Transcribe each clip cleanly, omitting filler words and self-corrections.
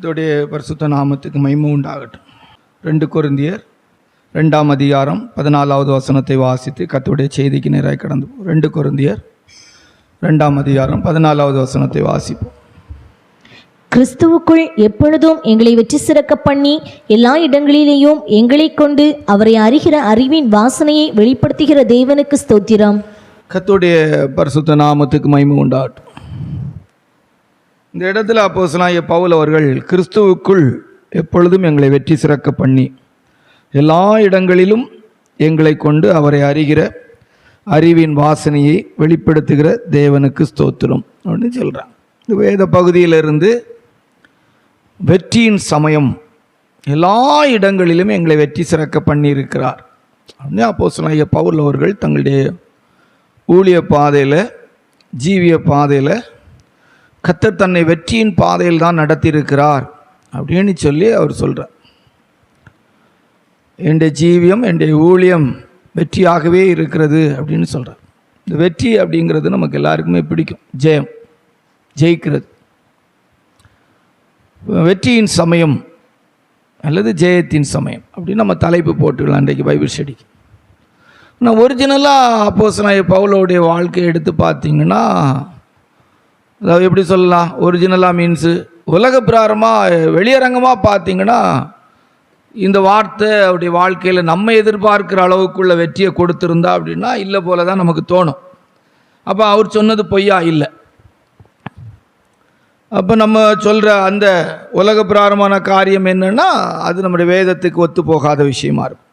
கர்த்தருடைய பரிசுத்த நாமத்துக்கு மகிமை உண்டாகட்டும். 2 கொரிந்தியர் 2ஆம் அதிகாரம் 14வது வசனத்தை வாசித்து கர்த்தருடைய செய்திக்கு நேராக கடந்து 2 கொரிந்தியர் 2ஆம் அதிகாரம் 14வது வசனத்தை வாசிப்போம். கிறிஸ்துவுக்குள் எப்பொழுதும் எங்களை வெற்றி சிறக்க பண்ணி எல்லா இடங்களிலேயும் எங்களை கொண்டு அவரை அறிகிற அறிவின் வாசனையை வெளிப்படுத்துகிற தேவனுக்கு ஸ்தோத்திரம். கர்த்தருடைய பரிசுத்த நாமத்துக்கு மகிமை உண்டாகட்டும். இந்த இடத்துல அப்போஸ்தலனாகிய பவுல் அவர்கள் கிறிஸ்துவுக்குள் எப்பொழுதும் எங்களை வெற்றி சிறக்க பண்ணி எல்லா இடங்களிலும் எங்களை கொண்டு அவரை அறிகிற அறிவின் வாசனையை வெளிப்படுத்துகிற தேவனுக்கு ஸ்தோத்திரம் அப்படின்னு சொல்கிறாங்க. இந்த வேத பகுதியிலிருந்து வெற்றியின் சமயம் எல்லா இடங்களிலும் எங்களை வெற்றி சிறக்க பண்ணியிருக்கிறார் அப்படின்னு அப்போஸ்தலனாகிய பவுல் அவர்கள் தங்களுடைய ஊழிய பாதையில் ஜீவிய பாதையில் கர்த்தர் தன்னை வெற்றியின் பாதையில் தான் நடத்தியிருக்கிறார் அப்படின்னு சொல்லி அவர் சொல்கிறார். என்னுடைய ஜீவியம் என்னுடைய ஊழியம் வெற்றியாகவே இருக்கிறது அப்படின்னு சொல்கிறார். இந்த வெற்றி அப்படிங்கிறது நமக்கு எல்லாருக்குமே பிடிக்கும். ஜெயிக்கிறது, வெற்றியின் சமயம் அல்லது ஜெயத்தின் சமயம் அப்படின்னு நம்ம தலைப்பு போட்டுக்கலாம் இன்றைக்கு பைபிள் ஸ்டடிக்கு. ஆனால் ஒரிஜினலாக அப்போஸ்தலனாகிய பவுலோடைய வாழ்க்கையை எடுத்து பார்த்தீங்கன்னா, அதாவது எப்படி சொல்லலாம், ஒரிஜினலாக மீன்ஸு உலக பிரகாரமாக வெளியரங்கமாக பார்த்தீங்கன்னா இந்த வார்த்தை அவருடைய வாழ்க்கையில் நம்ம எதிர்பார்க்குற அளவுக்குள்ள வெற்றியை கொடுத்துருந்தா அப்படின்னா இல்லை போல தான் நமக்கு தோணும். அப்போ அவர் சொன்னது பொய்யா இல்லை. அப்போ நம்ம சொல்கிற அந்த உலக பிரகாரமான காரியம் என்னென்னா அது நம்முடைய வேதத்துக்கு ஒத்து போகாத விஷயமா இருக்கும்.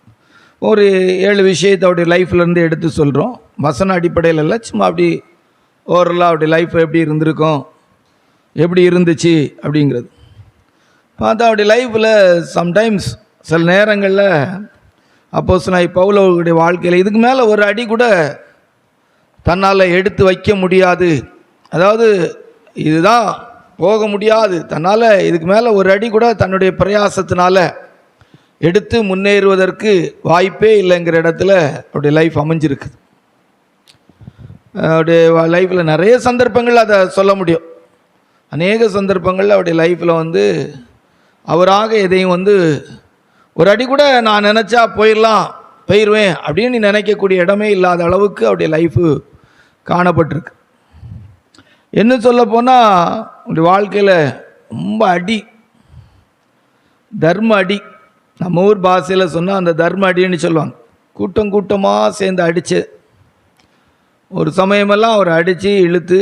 ஒரு 7 விஷயத்தை அவருடைய லைஃப்லேருந்து எடுத்து சொல்கிறோம். வசன அடிப்படையில் இல்லை, சும்மா அப்படி ஓவரலாக அவருடைய லைஃப் எப்படி இருந்திருக்கும், எப்படி இருந்துச்சு அப்படிங்கிறது பார்த்தா அவருடைய லைஃப்பில் சம்டைம்ஸ் சில நேரங்களில் அப்போஸ்தலனாகிய பவுலோடைய வாழ்க்கையில் இதுக்கு மேலே ஒரு அடி கூட தன்னால் எடுத்து வைக்க முடியாது, அதாவது இதுதான் போக முடியாது, தன்னால் இதுக்கு மேலே ஒரு அடி கூட தன்னுடைய பிரயாசத்தினால எடுத்து முன்னேறுவதற்கு வாய்ப்பே இல்லைங்கிற இடத்துல அவருடைய லைஃப் அமைஞ்சிருக்குது. அவருடைய லைஃப்பில் நிறைய சந்தர்ப்பங்கள் அதை சொல்ல முடியும். அநேக சந்தர்ப்பங்களில் அவருடைய லைஃப்பில் அவராக எதையும் ஒரு அடி கூட நான் நினச்சா போயிடுவேன் அப்படின்னு நினைக்கக்கூடிய இடமே இல்லாத அளவுக்கு அவருடைய லைஃபு காணப்பட்டிருக்கு. என்ன சொல்ல போனால் அவருடைய வாழ்க்கையில் ரொம்ப அடி, தர்ம அடி. நம்ம ஊர் பாஷையில் சொன்னால் அந்த தர்ம அடின்னு சொல்லுவாங்க. கூட்டம் கூட்டமாக சேர்ந்து அடித்து ஒரு சமயமெல்லாம் அவர் அடித்து இழுத்து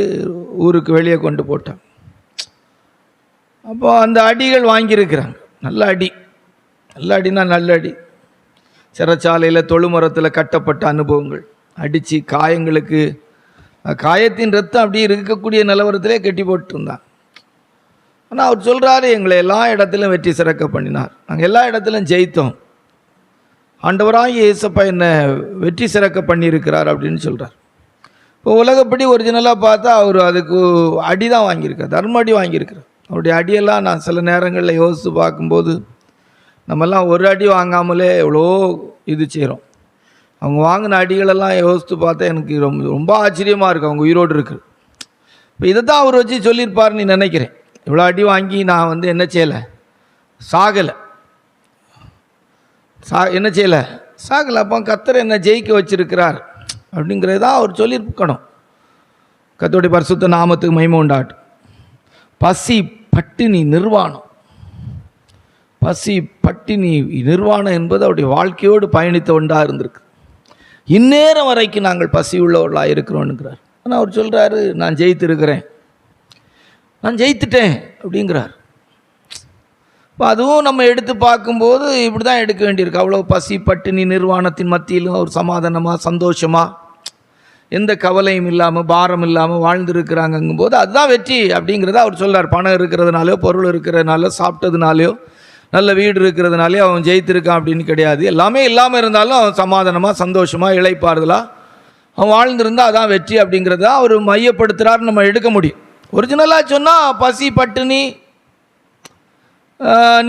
ஊருக்கு வெளியே கொண்டு போட்டாங்க. அப்போ அந்த அடிகள் வாங்கியிருக்கிறாங்க. நல்ல அடினா நல்ல அடி. சிறைச்சாலையில் தொழுமரத்தில் கட்டப்பட்ட அனுபவங்கள், அடித்து காயங்களுக்கு காயத்தின் ரத்தம் அப்படி இருக்கக்கூடிய நிலவரத்திலே கட்டி போட்டுருந்தாங்க. ஆனால் அவர் சொல்கிறாரு, எங்களை எல்லா இடத்துலையும் வெற்றி சிறக்க பண்ணினார், நாங்கள் எல்லா இடத்துலையும் ஜெயித்தோம், ஆண்டவராகிய இயேசப்பா என்னை வெற்றி சிறக்க பண்ணியிருக்கிறார் அப்படின்னு சொல்கிறார். இப்போ உலகப்படி ஒரிஜினலாக பார்த்தா அவர் அதுக்கு அடி தான் வாங்கியிருக்கார், தர்ம அடி வாங்கியிருக்கிறார். அவருடைய அடியெல்லாம் நான் சில நேரங்களில் யோசித்து பார்க்கும்போது நம்மெல்லாம் ஒரு அடி வாங்காமலே எவ்வளோ இது செய்கிறோம். அவங்க வாங்கின அடிகளெல்லாம் யோசித்து பார்த்தா எனக்கு ரொம்ப ஆச்சரியமாக இருக்குது, அவங்க உயிரோடு இருக்குது. இப்போ இதை தான் அவர் வச்சு சொல்லியிருப்பார்னு நினைக்கிறேன். இவ்வளோ அடி வாங்கி நான் என்ன செய்யலை, சாகலை. என்ன செய்யலை, சாகலை. அப்போ கர்த்தர் என்ன ஜெயிக்க வச்சிருக்கிறார் அப்படிங்கிறதான் அவர் சொல்லியிருக்கணும். கர்த்தருடைய பரிசுத்த நாமத்துக்கு மகிமை உண்டாகட்டும். பசி பட்டினி நிர்வாணம், பசி பட்டினி நிர்வாணம் என்பது அவருடைய வாழ்க்கையோடு பயணித்த ஒன்றாக இருந்திருக்கு. இந்நேரம் வரைக்கும் நாங்கள் பசி உள்ளவர்களாக இருக்கிறோன்னுங்கிறார். ஆனால் அவர் சொல்கிறாரு, நான் ஜெயித்திருக்கிறேன், நான் ஜெயித்துட்டேன் அப்படிங்கிறார். இப்போ அதுவும் நம்ம எடுத்து பார்க்கும்போது இப்படி தான் எடுக்க வேண்டியிருக்கு. அவ்வளோ பசி பட்டினி நிர்வாணத்தின் மத்தியிலும் அவர் சமாதானமாக சந்தோஷமாக எந்த கவலையும் இல்லாமல் பாரம் இல்லாமல் வாழ்ந்துருக்கிறாங்கங்கும்போது அதுதான் வெற்றி அப்படிங்கிறத அவர் சொல்கிறார். பணம் இருக்கிறதுனாலையோ பொருள் இருக்கிறதுனால சாப்பிட்டதுனாலையோ நல்ல வீடு இருக்கிறதுனாலே அவன் ஜெயித்திருக்கான் அப்படின்னு கிடையாது. எல்லாமே இல்லாமல் இருந்தாலும் அவன் சமாதானமாக சந்தோஷமாக இளைப்பாறுதலாக அவன் வாழ்ந்திருந்தால் அதான் வெற்றி அப்படிங்கிறத அவர் மையப்படுத்துகிறாருன்னு நம்ம எடுக்க முடியும். ஒரிஜினலாக சொன்னால் பசி பட்டினி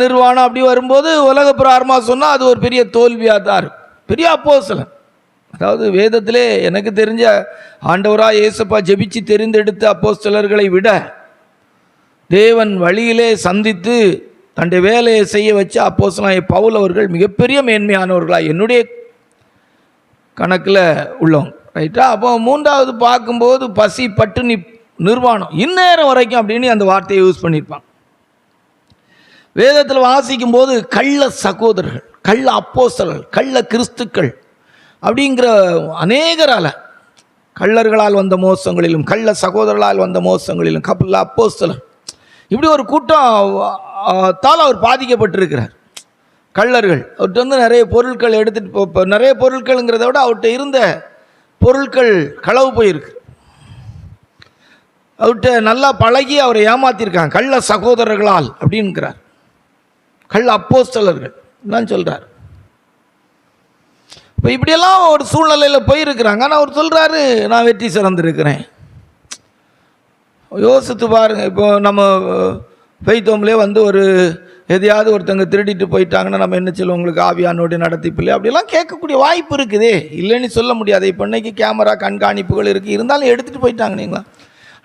நிர்வாணம் அப்படி வரும்போது உலக பிரகாரமாக சொன்னால் அது ஒரு பெரிய தோல்வியாக தான் இருக்கும். பெரிய அப்போஸ்தலன், அதாவது வேதத்திலே எனக்கு தெரிஞ்ச ஆண்டவராக இயேசுப்பா ஜெபிச்சு தெரிந்தெடுத்த அப்போஸ்தலர்களை விட தேவன் வழியிலே சந்தித்து தன்னுடைய வேலையை செய்ய வச்சு அப்போஸ்தலனாகிய பவுல் அவர்கள் மிகப்பெரிய மேன்மையானவர்களாக என்னுடைய கணக்கில் உள்ளவங்க, ரைட்டா? அப்போ மூன்றாவது பார்க்கும்போது பசி பட்டினி நிர்வாணம் இந்நேரம் வரைக்கும் அப்படின்னு அந்த வார்த்தையை யூஸ் பண்ணியிருப்பாங்க. வேதத்தில் வாசிக்கும் போது கள்ள சகோதரர்கள், கள்ள அப்போஸ்தலர்கள், கள்ள கிறிஸ்துக்கள் அப்படிங்கிற அநேகரால், கள்ளர்களால் வந்த மோசங்களிலும் கள்ள சகோதரர்களால் வந்த மோசங்களிலும் கள்ள அப்போஸ்தலர், இப்படி ஒரு கூட்டம் அவர் பாதிக்கப்பட்டிருக்கிறார். கள்ளர்கள் அவர்கிட்ட வந்து நிறைய பொருட்கள் எடுத்துகிட்டு நிறைய பொருட்கள்ங்கிறத விட அவர்கிட்ட இருந்த பொருட்கள் களவு போயிருக்கு. அவர்கிட்ட நல்லா பழகி அவரை ஏமாத்திருக்காங்க. கள்ள சகோதரர்களால் அப்படின்கிறார், கள்ள அப்போஸ்தலர்கள் தான் சொல்கிறார். இப்போ இப்படியெல்லாம் ஒரு சூழ்நிலையில் போயிருக்கிறாங்க. ஆனால் அவர் சொல்கிறாரு, நான் வெற்றி சிறந்திருக்கிறேன். யோசித்து பாருங்கள். இப்போ நம்ம பெய்தோம்லே வந்து ஒரு எதையாவது ஒருத்தங்க திருடிட்டு போயிட்டாங்கன்னா நம்ம என்ன சொல்லுவோம், உங்களுக்கு ஆவியானோடைய நடத்திப்பில்லை அப்படிலாம் கேட்கக்கூடிய வாய்ப்பு இருக்குதே, இல்லைன்னு சொல்ல முடியாது. இப்போ இன்னைக்கு கேமரா கண்காணிப்புகள் இருக்குது, இருந்தாலும் எடுத்துகிட்டு போயிட்டாங்க. நீங்களா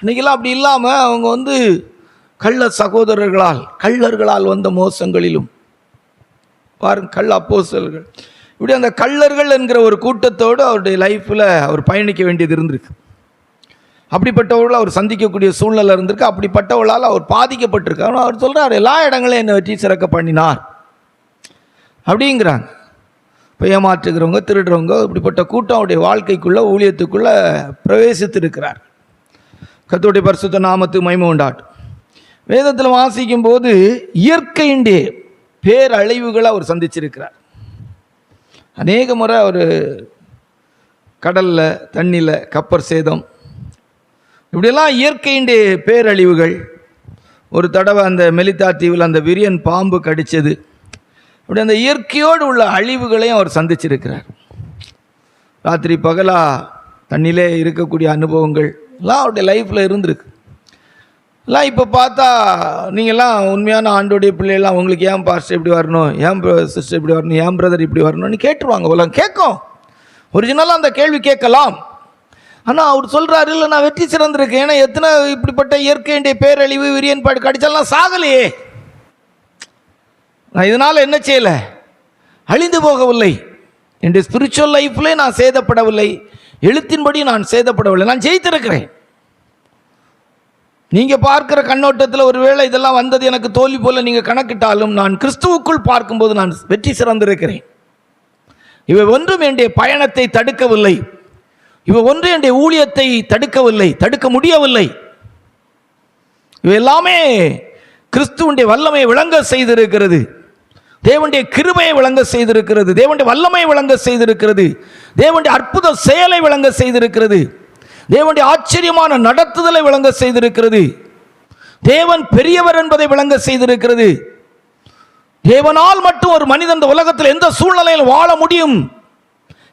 இன்றைக்கெல்லாம் அப்படி இல்லாமல் அவங்க வந்து கள்ள சகோதரர்களால் கள்ளர்களால் வந்த மோசங்களிலும் பாருங்க, கள்ள அப்போஸ்தலர்கள், இப்படி அந்த கள்ளர்கள் என்கிற ஒரு கூட்டத்தோடு அவருடைய லைஃப்பில் அவர் பயணிக்க வேண்டியது இருந்திருக்கு. அப்படிப்பட்டவர்கள் அவர் சந்திக்கக்கூடிய சூழ்நிலை இருந்திருக்கு. அப்படிப்பட்டவர்களால் அவர் பாதிக்கப்பட்டிருக்கார். அவர் சொல்கிறார், எல்லா இடங்களையும் என்னை வெற்றி சிறக்க பண்ணினார் அப்படிங்கிறாங்க. இப்போ ஏமாற்றுகிறவங்க, திருடுறவங்க, இப்படிப்பட்ட கூட்டம் அவருடைய வாழ்க்கைக்குள்ளே, ஊழியத்துக்குள்ளே பிரவேசித்திருக்கிறார். கர்த்தருடைய பரிசுத்த நாமத்துக்கு மகிமை உண்டாகட்டும். வேதத்தில் வாசிக்கும் போது இயற்கையின்றே பேரழிவுகளை அவர் சந்திச்சிருக்கிறார். அநேக முறை அவர் கடலில், தண்ணியில் கப்பர் சேதம், இப்படியெல்லாம் இயற்கையின்றே பேரழிவுகள். ஒரு தடவை அந்த மெலிதா தீவில் அந்த விரியன் பாம்பு கடித்தது. இப்படி அந்த இயற்கையோடு உள்ள அழிவுகளையும் அவர் சந்திச்சிருக்கிறார். ராத்திரி பகலாக தண்ணியிலே இருக்கக்கூடிய அனுபவங்கள் எல்லாம் அவருடைய லைஃப்பில் இருந்திருக்கு. எல்லாம் இப்போ பார்த்தா நீங்கள்லாம் உண்மையான ஆண்டோடைய பிள்ளைகள்லாம் உங்களுக்கு ஏன் பாஸ்டர் இப்படி வரணும், ஏன் சிஸ்டர் இப்படி வரணும், ஏன் பிரதர் இப்படி வரணும்னு கேட்டுருவாங்க. உலகம் கேட்கும், ஒரிஜினலாக அந்த கேள்வி கேட்கலாம். ஆனால் அவர் சொல்கிறாரு, இல்லை நான் வெற்றி சிறந்திருக்கேன். ஏன்னா எத்தனை இப்படிப்பட்ட இயற்கையுடைய பேரழிவு, விரியன் பாடு கடிச்சாலாம் சாகலையே, நான் இதனால் என்ன செய்யலை, அழிந்து போகவில்லை. என்னுடைய ஸ்பிரிச்சுவல் லைஃப்லே நான் சேதப்படவில்லை, எழுத்தின்படி நான் சேதப்படவில்லை, நான் ஜெயித்திருக்கிறேன். நீங்கள் பார்க்குற கண்ணோட்டத்தில் ஒருவேளை இதெல்லாம் வந்தது எனக்கு தோல்வி போல நீங்கள் கணக்கிட்டாலும், நான் கிறிஸ்துவுக்குள் பார்க்கும்போது நான் வெற்றி சிறந்திருக்கிறேன். இவை ஒன்றும் என்னுடைய பயணத்தை தடுக்கவில்லை, இவை ஒன்று என்னுடைய ஊழியத்தை தடுக்கவில்லை, தடுக்க முடியவில்லை. இவை எல்லாமே கிறிஸ்துவனுடைய வல்லமையை விளங்க செய்திருக்கிறது, தேவனுடைய கிருபையை விளங்க செய்திருக்கிறது, தேவனுடைய வல்லமையை விளங்க செய்திருக்கிறது, தேவனுடைய அற்புத செயலை விளங்க செய்திருக்கிறது, தேவனுடைய ஆச்சரியமான நடத்துதலை விளங்க செய்திருக்கிறது, தேவன் பெரியவர் என்பதை விளங்க செய்திருக்கிறது. தேவனால் மட்டும் ஒரு மனிதன் இந்த உலகத்தில் எந்த சூழ்நிலையில் வாழ முடியும்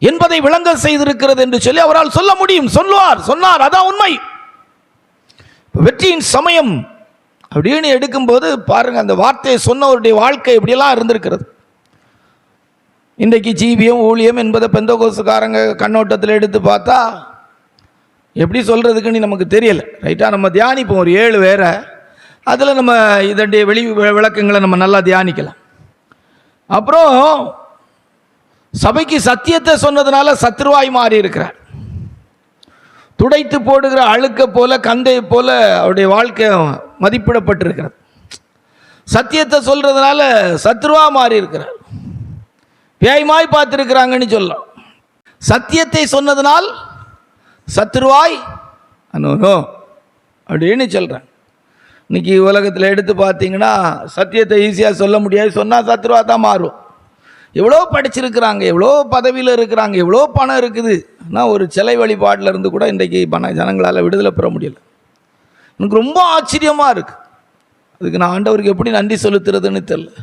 என்பதை விளங்க செய்திருக்கிறது என்று சொல்லி அவரால் சொல்ல முடியும். சொன்னார், அதான் உண்மை. வெற்றியின் சமயம் அப்படின்னு எடுக்கும்போது பாருங்க, அந்த வார்த்தையை சொன்னவருடைய வாழ்க்கை எப்படியெல்லாம் இருந்திருக்கிறது. இன்றைக்கு ஜீவியம் ஊழியம் என்பதை பெந்தகோஸ்துக்காரங்க கண்ணோட்டத்தில் எடுத்து பார்த்தா எப்படி சொல்கிறதுக்குன்னு நமக்கு தெரியலை, ரைட்டாக? நம்ம தியானிப்போம் ஒரு 7 வேற, அதில் நம்ம இதனுடைய விளக்கங்களை நம்ம நல்லா தியானிக்கலாம். அப்புறம் சபைக்கு சத்தியத்தை சொன்னதுனால சத்ருவாய் மாறி இருக்கிறார். துடைத்து போடுகிற அழுக்க போல, கந்தை போல அவருடைய வாழ்க்கை மதிப்பிடப்பட்டிருக்கிறது. சத்தியத்தை சொல்றதுனால சத்ருவா மாறி இருக்கிறார். பேய்மாய் பார்த்துருக்கிறாங்கன்னு சொல்லலாம். சத்தியத்தை சொன்னதுனால் சத்ருவாய் அனோனோ அப்படின்னு சொல்கிறாங்க. இன்னைக்கு உலகத்தில் எடுத்து பார்த்தீங்கன்னா சத்தியத்தை ஈஸியாக சொல்ல முடியாது, சொன்னால் சத்ருவா தான் மாறும். எவ்வளோ படிச்சிருக்கிறாங்க, எவ்வளோ பதவியில் இருக்கிறாங்க, எவ்வளோ பணம் இருக்குது, ஆனால் ஒரு சிலை வழிபாட்டில் இருந்து கூட இன்றைக்கு ஜனங்களால் விடுதலை பெற முடியல. எனக்கு ரொம்ப ஆச்சரியமாக இருக்குது. அதுக்கு நான் ஆண்டவருக்கு எப்படி நன்றி செலுத்துறதுன்னு தெரியல.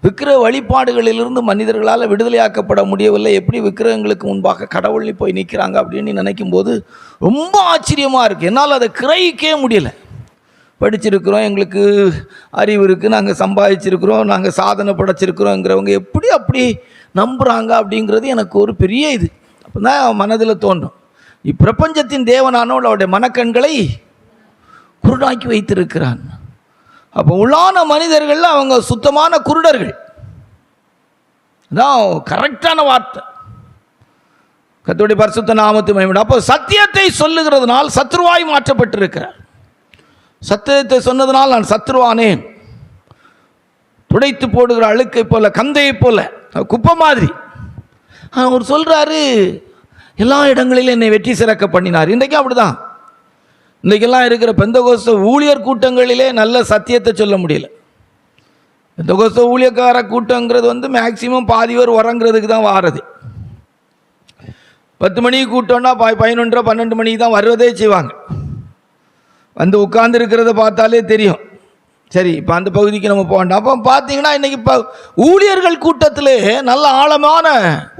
விக்கிர வழிபாடுகளிலிருந்து மனிதர்களால் விடுதலையாக்கப்பட முடியவில்லை, எப்படி விக்கிரகங்களுக்கு முன்பாக கடவுளை போய் நிற்கிறாங்க அப்படின்னு நினைக்கும் போது ரொம்ப ஆச்சரியமாக இருக்குது. என்னால் அதை கிரகிக்கவே முடியலை. படிச்சிருக்கிறோம், எங்களுக்கு அறிவு இருக்குது, நாங்கள் சம்பாதிச்சிருக்கிறோம், நாங்கள் சாதனை படைச்சிருக்கிறோங்கிறவங்க எப்படி அப்படி நம்புகிறாங்க அப்படிங்கிறது எனக்கு ஒரு பெரிய இது. அப்போ தான் மனதில் தோன்றும், இப்பிரபஞ்சத்தின் தேவனானவள் அவருடைய மனக்கண்களை குருடாக்கி வைத்திருக்கிறான். அப்போ உள்ளான மனிதர்கள் அவங்க சுத்தமான குருடர்கள். அதான் கரெக்டான வார்த்தை. கர்த்தருடைய பரிசுத்த நாமத்துக்கு மகிமை. அப்போ சத்தியத்தை சொல்லுகிறதுனால் சத்ருவாய் மாற்றப்பட்டிருக்கிறார். சத்தியத்தை சொன்னதுனால் நான் சத்ருவானேன். துடைத்து போடுகிற அழுக்கை போல, கந்தையை போல, குப்பை மாதிரி. அவர் சொல்றாரு, எல்லா இடங்களிலும் என்னை வெற்றி சிறக்க பண்ணினார். இன்றைக்கும் அப்படிதான். இன்றைக்கெல்லாம் இருக்கிற பெந்தகோஸ்த ஊழியர் கூட்டங்களிலே நல்ல சத்தியத்தை சொல்ல முடியல. பெந்தகோஸ்த ஊழியக்கார கூட்டங்கிறது மேக்சிமம் பாதிவர் உறங்குறதுக்கு தான் வாரது. 10 மணிக்கு கூட்டம்னா 11 12 மணிக்கு தான் வருவதே செய்வாங்க. வந்து உட்கார்ந்து இருக்கிறத பார்த்தாலே தெரியும். சரி, இப்போ அந்த பகுதிக்கு நம்ம போகணும். அப்போ பார்த்தீங்கன்னா இன்றைக்கி இப்போ ஊழியர்கள் கூட்டத்தில் நல்ல ஆழமான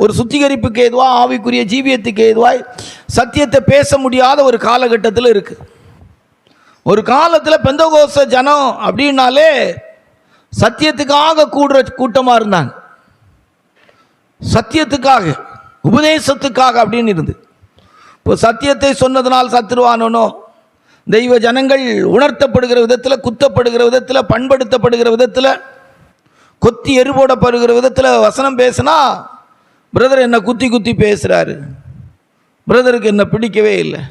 ஒரு சுத்திகரிப்புக்கு ஏதுவாக, ஆவிக்குரிய ஜீவியத்துக்கு ஏதுவாய் சத்தியத்தை பேச முடியாத ஒரு காலகட்டத்தில் இருக்குது. ஒரு காலத்தில் பெந்தகோஸ்த ஜனம் அப்படின்னாலே சத்தியத்துக்காக கூடுற கூட்டமாக இருந்தாங்க. சத்தியத்துக்காக, உபதேசத்துக்காக அப்படின்னு இருந்து. இப்போ சத்தியத்தை சொன்னதுனால் சத்துருவானோ, தெய்வ ஜனங்கள் உணர்த்தப்படுகிற விதத்தில், குத்தப்படுகிற விதத்தில், பண்படுத்தப்படுகிற விதத்தில், கொத்தி எருபோடப்படுகிற விதத்தில் வசனம் பேசினா, பிரதர் என்னை குத்தி குத்தி பேசுகிறாரு, பிரதருக்கு என்னை பிடிக்கவே இல்லை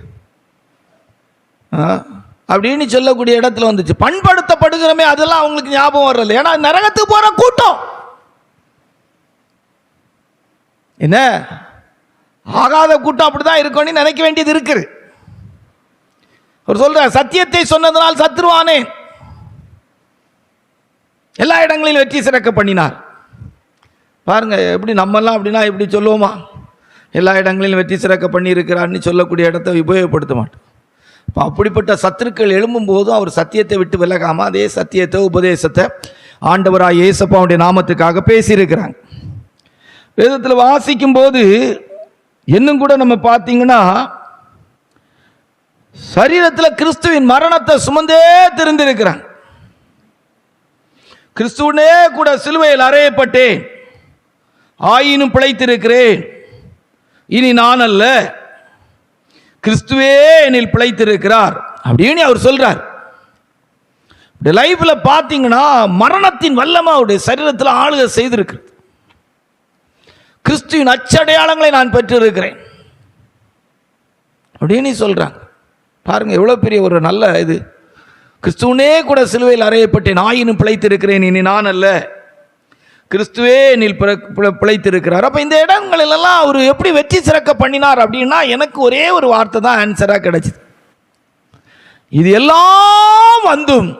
அப்படின்னு சொல்லக்கூடிய இடத்துல வந்துச்சு. பண்படுத்தப்படுகிறமே அதெல்லாம் அவங்களுக்கு ஞாபகம் வரல. ஏன்னா நரகத்துக்கு போகிற கூட்டம் என்ன ஆகாத கூட்டம் அப்படிதான் இருக்கும்னு நினைக்க வேண்டியது இருக்குது. அவர் சொல்றார், சத்தியத்தை சொன்னதனால் சத்ருவானே எல்லா இடங்களிலும் வெற்றி சிறக்க பண்ணினார். பாருங்க, எப்படி நம்மெல்லாம் அப்படின்னா எப்படி சொல்லுவோமா? எல்லா இடங்களிலும் வெற்றி சிறக்க பண்ணி இருக்கிறார்னு சொல்லக்கூடிய இடத்தை உபயோகப்படுத்த மாட்டோம். இப்போ அப்படிப்பட்ட சத்துருக்கள் எழும்பும் போதும் அவர் சத்தியத்தை விட்டு விலகாமல் அதே சத்தியத்தை, உபதேசத்தை ஆண்டவராய் இயேசுவின் நாமத்துக்காக பேசியிருக்கிறாங்க. வேதத்தில் வாசிக்கும் போது இன்னும் கூட நம்ம பார்த்தீங்கன்னா, சரீரத்தில் கிறிஸ்துவின் மரணத்தை சுமந்தே தெரிந்திருக்கிறாங்க. கிறிஸ்துவனே கூட சிலுவையில் அறையப்பட்டேன், ஆயினும் பிழைத்திருக்கிறேன், இனி நான் அல்ல, கிறிஸ்துவே என்னில் பிழைத்திருக்கிறார் அப்படின்னு அவர் சொல்றார். லைஃப்ல பார்த்தீங்கன்னா மரணத்தின் வல்லமை அவருடைய சரீரத்தில் ஆளுகை செய்திருக்கு. கிறிஸ்துவின் அச்சடையாளங்களை நான் பெற்றிருக்கிறேன் அப்படின்னு சொல்றாங்க. பாருங்க, எவ்வளவு பெரிய ஒரு நல்ல இது. கிறிஸ்துவனே கூட சிலுவையில் அறையப்பட்டேன், ஆயினும் பிழைத்திருக்கிறேன், இனி நான் அல்ல, கிறிஸ்துவே என்னில் பிழைத்திருக்கிறார். அப்போ இந்த இடங்களெல்லாம் அவர் எப்படி வெற்றி சிறக்க பண்ணினார் அப்படின்னா, எனக்கு ஒரே ஒரு வார்த்தை தான் ஆன்சராக கிடைச்சிது. இது எல்லாம் வந்தும்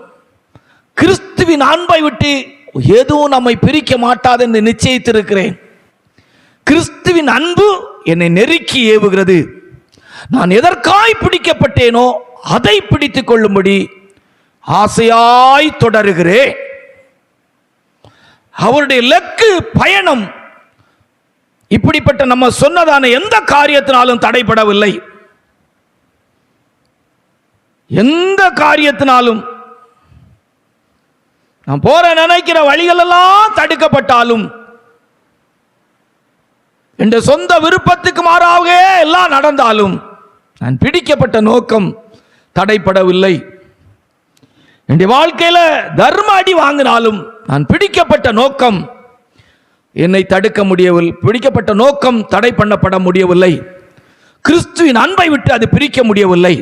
கிறிஸ்துவின் அன்பை விட்டு எதுவும் நம்மை பிரிக்க மாட்டாது என்று நிச்சயித்திருக்கிறேன். கிறிஸ்துவின் அன்பு என்னை நெருக்கி ஏவுகிறது. நான் எதற்காய் பிடிக்கப்பட்டேனோ அதை பிடித்துக் கொள்ளும்படி ஆசையாய் தொடருகிறேன். அவருடைய லக்கு பயணம் இப்படிப்பட்ட நம்ம சொன்னதான எந்த காரியத்தினாலும் தடைபடவில்லை. எந்த காரியத்தினாலும் நான் போற நினைக்கிற வழிகள் எல்லாம் தடுக்கப்பட்டாலும், என்ற சொந்த விருப்பத்துக்கு மாறாக எல்லாம் நடந்தாலும், நான் பிடிக்கப்பட்ட நோக்கம் தடைபடவில்லை. என்னுடைய வாழ்க்கையில தர்ம அடி வாங்கினாலும் நான் பிடிக்கப்பட்ட நோக்கம் என்னை தடுக்க முடியவில்லை, பிடிக்கப்பட்ட நோக்கம் தடை பண்ணப்பட முடியவில்லை. கிறிஸ்துவின் அன்பை விட்டு அது பிரிக்க முடியவில்லை.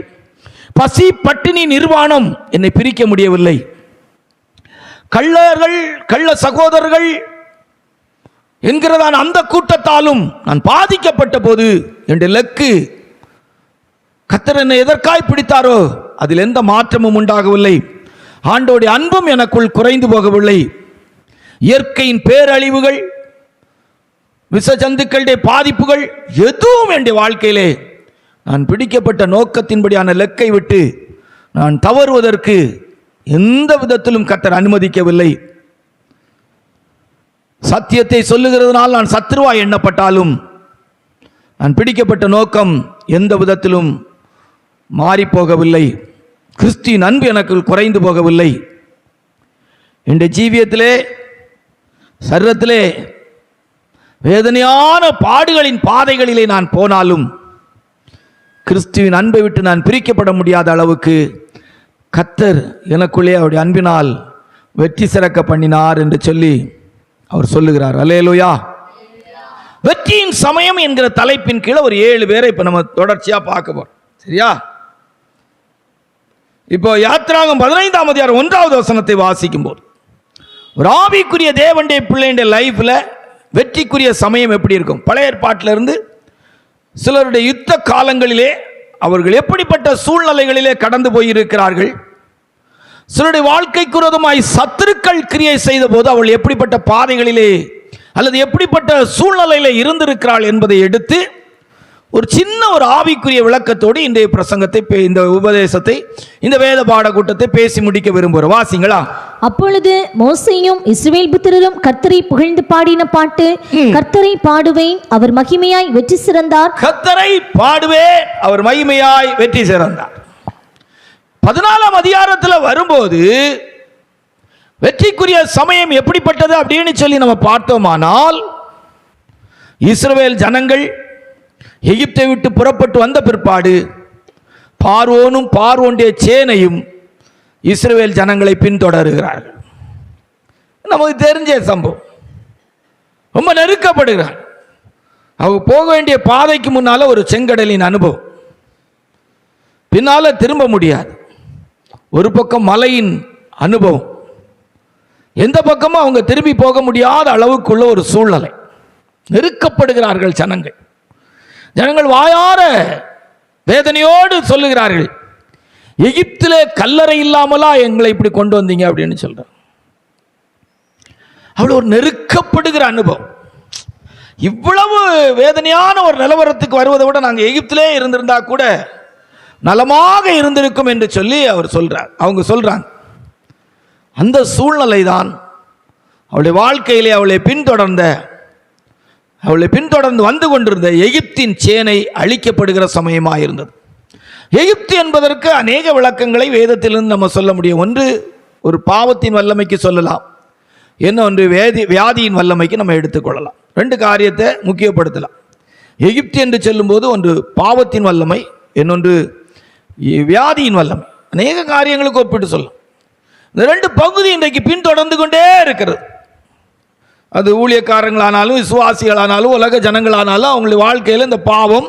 பசி பட்டினி நிர்வாணம் என்னை பிரிக்க முடியவில்லை. கள்ளர்கள், கள்ள சகோதரர்கள் என்கிறதான அந்த கூட்டத்தாலும் நான் பாதிக்கப்பட்ட போது என்னுடைய லக்கு, கர்த்தர் என்னை எதற்காய் பிடித்தாரோ அதில் எந்த மாற்றமும் உண்டாகவில்லை. ஆண்டோடைய அன்பும் எனக்குள் குறைந்து போகவில்லை. இயற்கையின் பேரழிவுகள், விஷ ஜந்துக்களுடைய பாதிப்புகள் எதுவும் என்னுடைய வாழ்க்கையிலே நான் பிடிக்கப்பட்ட நோக்கத்தின்படியான லக்கை விட்டு நான் தவறுவதற்கு எந்த விதத்திலும் கர்த்தர் அனுமதிக்கவில்லை. சத்தியத்தை சொல்லுகிறதுனால் நான் சத்துருவாய் எண்ணப்பட்டாலும் நான் பிடிக்கப்பட்ட நோக்கம் எந்த விதத்திலும் மாறி போகவில்லை. கிறிஸ்துவின் அன்பு எனக்கு குறைந்து போகவில்லை. என்னுடைய ஜீவியத்திலே, சரீரத்திலே வேதனையான பாடுகளின் பாதைகளிலே நான் போனாலும் கிறிஸ்துவின் அன்பை விட்டு நான் பிரிக்கப்பட முடியாத அளவுக்கு கர்த்தர் எனக்குள்ளே அவருடைய அன்பினால் வெற்றி சிறக்க பண்ணினார் என்று சொல்லி அவர் சொல்லுகிறார். அல்லேலூயா. வெற்றியின் சமயம் என்கிற தலைப்பின் கீழே ஒரு 7 பேரை இப்போ நம்ம தொடர்ச்சியாக பார்க்க போறோம். சரியா? இப்போ யாத்திராகம் 15ஆம் அதிகாரம் 1வது வசனத்தை வாசிக்கும் போது ஒரு ஆவிக்குரிய தேவனுடைய பிள்ளைடைய லைஃப்ல வெற்றிக்குரிய சமயம் எப்படி இருக்கும்? பழைய ஏற்பாட்டிலிருந்து சிலருடைய யுத்த காலங்களிலே அவர்கள் எப்படிப்பட்ட சூழ்நிலைகளிலே கடந்து போயிருக்கிறார்கள், சிலருடைய வாழ்க்கைக்கு விரோதமாய் சத்துருக்கள் கிரியை செய்த போது அவள் எப்படிப்பட்ட பாதைகளிலே அல்லது எப்படிப்பட்ட சூழ்நிலையிலே இருந்திருக்கிறாள் என்பதை எடுத்து ஒரு சின்ன ஒரு ஆவிக்குரிய விளக்கத்தோடு இன்றைய பிரசங்கத்தை, இந்த உபதேசத்தை, இந்த வேத பாட கூட்டத்தை பேசி முடிக்க விரும்புகிறோம். வாசிங்களா. அப்பொழுது மோசேயும் இஸ்ரவேல் புத்திரரும் கர்த்தரை புகழ்ந்து பாடின பாட்டு, கர்த்தரை பாடுவேன் அவர் மகிமையாய் வெற்றி சிறந்தார். கர்த்தரை பாடுவேன் அவர் மகிமையாய் வெற்றி சிறந்தார். 14ஆம் அதிகாரத்தில் வரும்போது வெற்றிக்குரிய சமயம் எப்படிப்பட்டது அப்படின்னு சொல்லி நம்ம பார்த்தோமானால், இஸ்ரவேல் ஜனங்கள் எகிப்தை விட்டு புறப்பட்டு வந்த பிற்பாடு பார்வோனும் பார்வோனுடைய சேனையும் இஸ்ரவேல் ஜனங்களை பின்தொடருகிறார்கள். நமக்கு தெரிஞ்ச சம்பவம். ரொம்ப நெருக்கப்படுகிறார். அவங்க போக வேண்டிய பாதைக்கு முன்னால ஒரு செங்கடலின் அனுபவம், பின்னால திரும்ப முடியாது. ஒரு பக்கம் மலையின் அனுபவம், எந்த பக்கமும் அவங்க திரும்பி போக முடியாத அளவுக்குள்ள ஒரு சூழ்நிலை. நெருக்கப்படுகிறார்கள் ஜனங்கள். ஜனங்கள் வாயார வேதனையோடு சொல்லுகிறார்கள், எகிப்திலே கல்லறை இல்லாமலா எங்களை இப்படி கொண்டு வந்தீங்க அப்படின்னு சொல்றாங்க. அவ்வளவு ஒரு நெருக்கப்படுகிற அனுபவம். இவ்வளவு வேதனையான ஒரு நிலவரத்துக்கு வருவதை விட நாங்கள் எகிப்திலே இருந்திருந்தா கூட நலமாக இருந்திருக்கும் என்று சொல்லி அவர் சொல்றார். அவங்க சொல்றாங்க. அந்த சூழ்நிலை தான் அவளுடைய வாழ்க்கையிலே அவளை பின்தொடர்ந்து வந்து கொண்டிருந்த எகிப்தின் சேனை அழிக்கப்படுகிற சமயமாக இருந்தது. எகிப்து என்பதற்கு அநேக விளக்கங்களை வேதத்திலிருந்து நம்ம சொல்ல முடியும். ஒன்று ஒரு பாவத்தின் வல்லமைக்கு சொல்லலாம், இன்னொன்று வியாதியின் வல்லமைக்கு நம்ம எடுத்துக்கொள்ளலாம். 2 காரியத்தை முக்கியப்படுத்தலாம். எகிப்து என்று சொல்லும்போது ஒன்று பாவத்தின் வல்லமை, இன்னொன்று வியாதியின் வல்லமை. அநேக காரியங்களுக்கு ஒப்பிட்டு சொல்லலாம். இந்த 2 பகுதி இன்றைக்கு பின்தொடர்ந்து கொண்டே இருக்கிறது. அது ஊழியக்காரங்களானாலும் விசுவாசிகளானாலும் உலக ஜனங்களானாலும் அவங்களுடைய வாழ்க்கையில் இந்த பாவம்,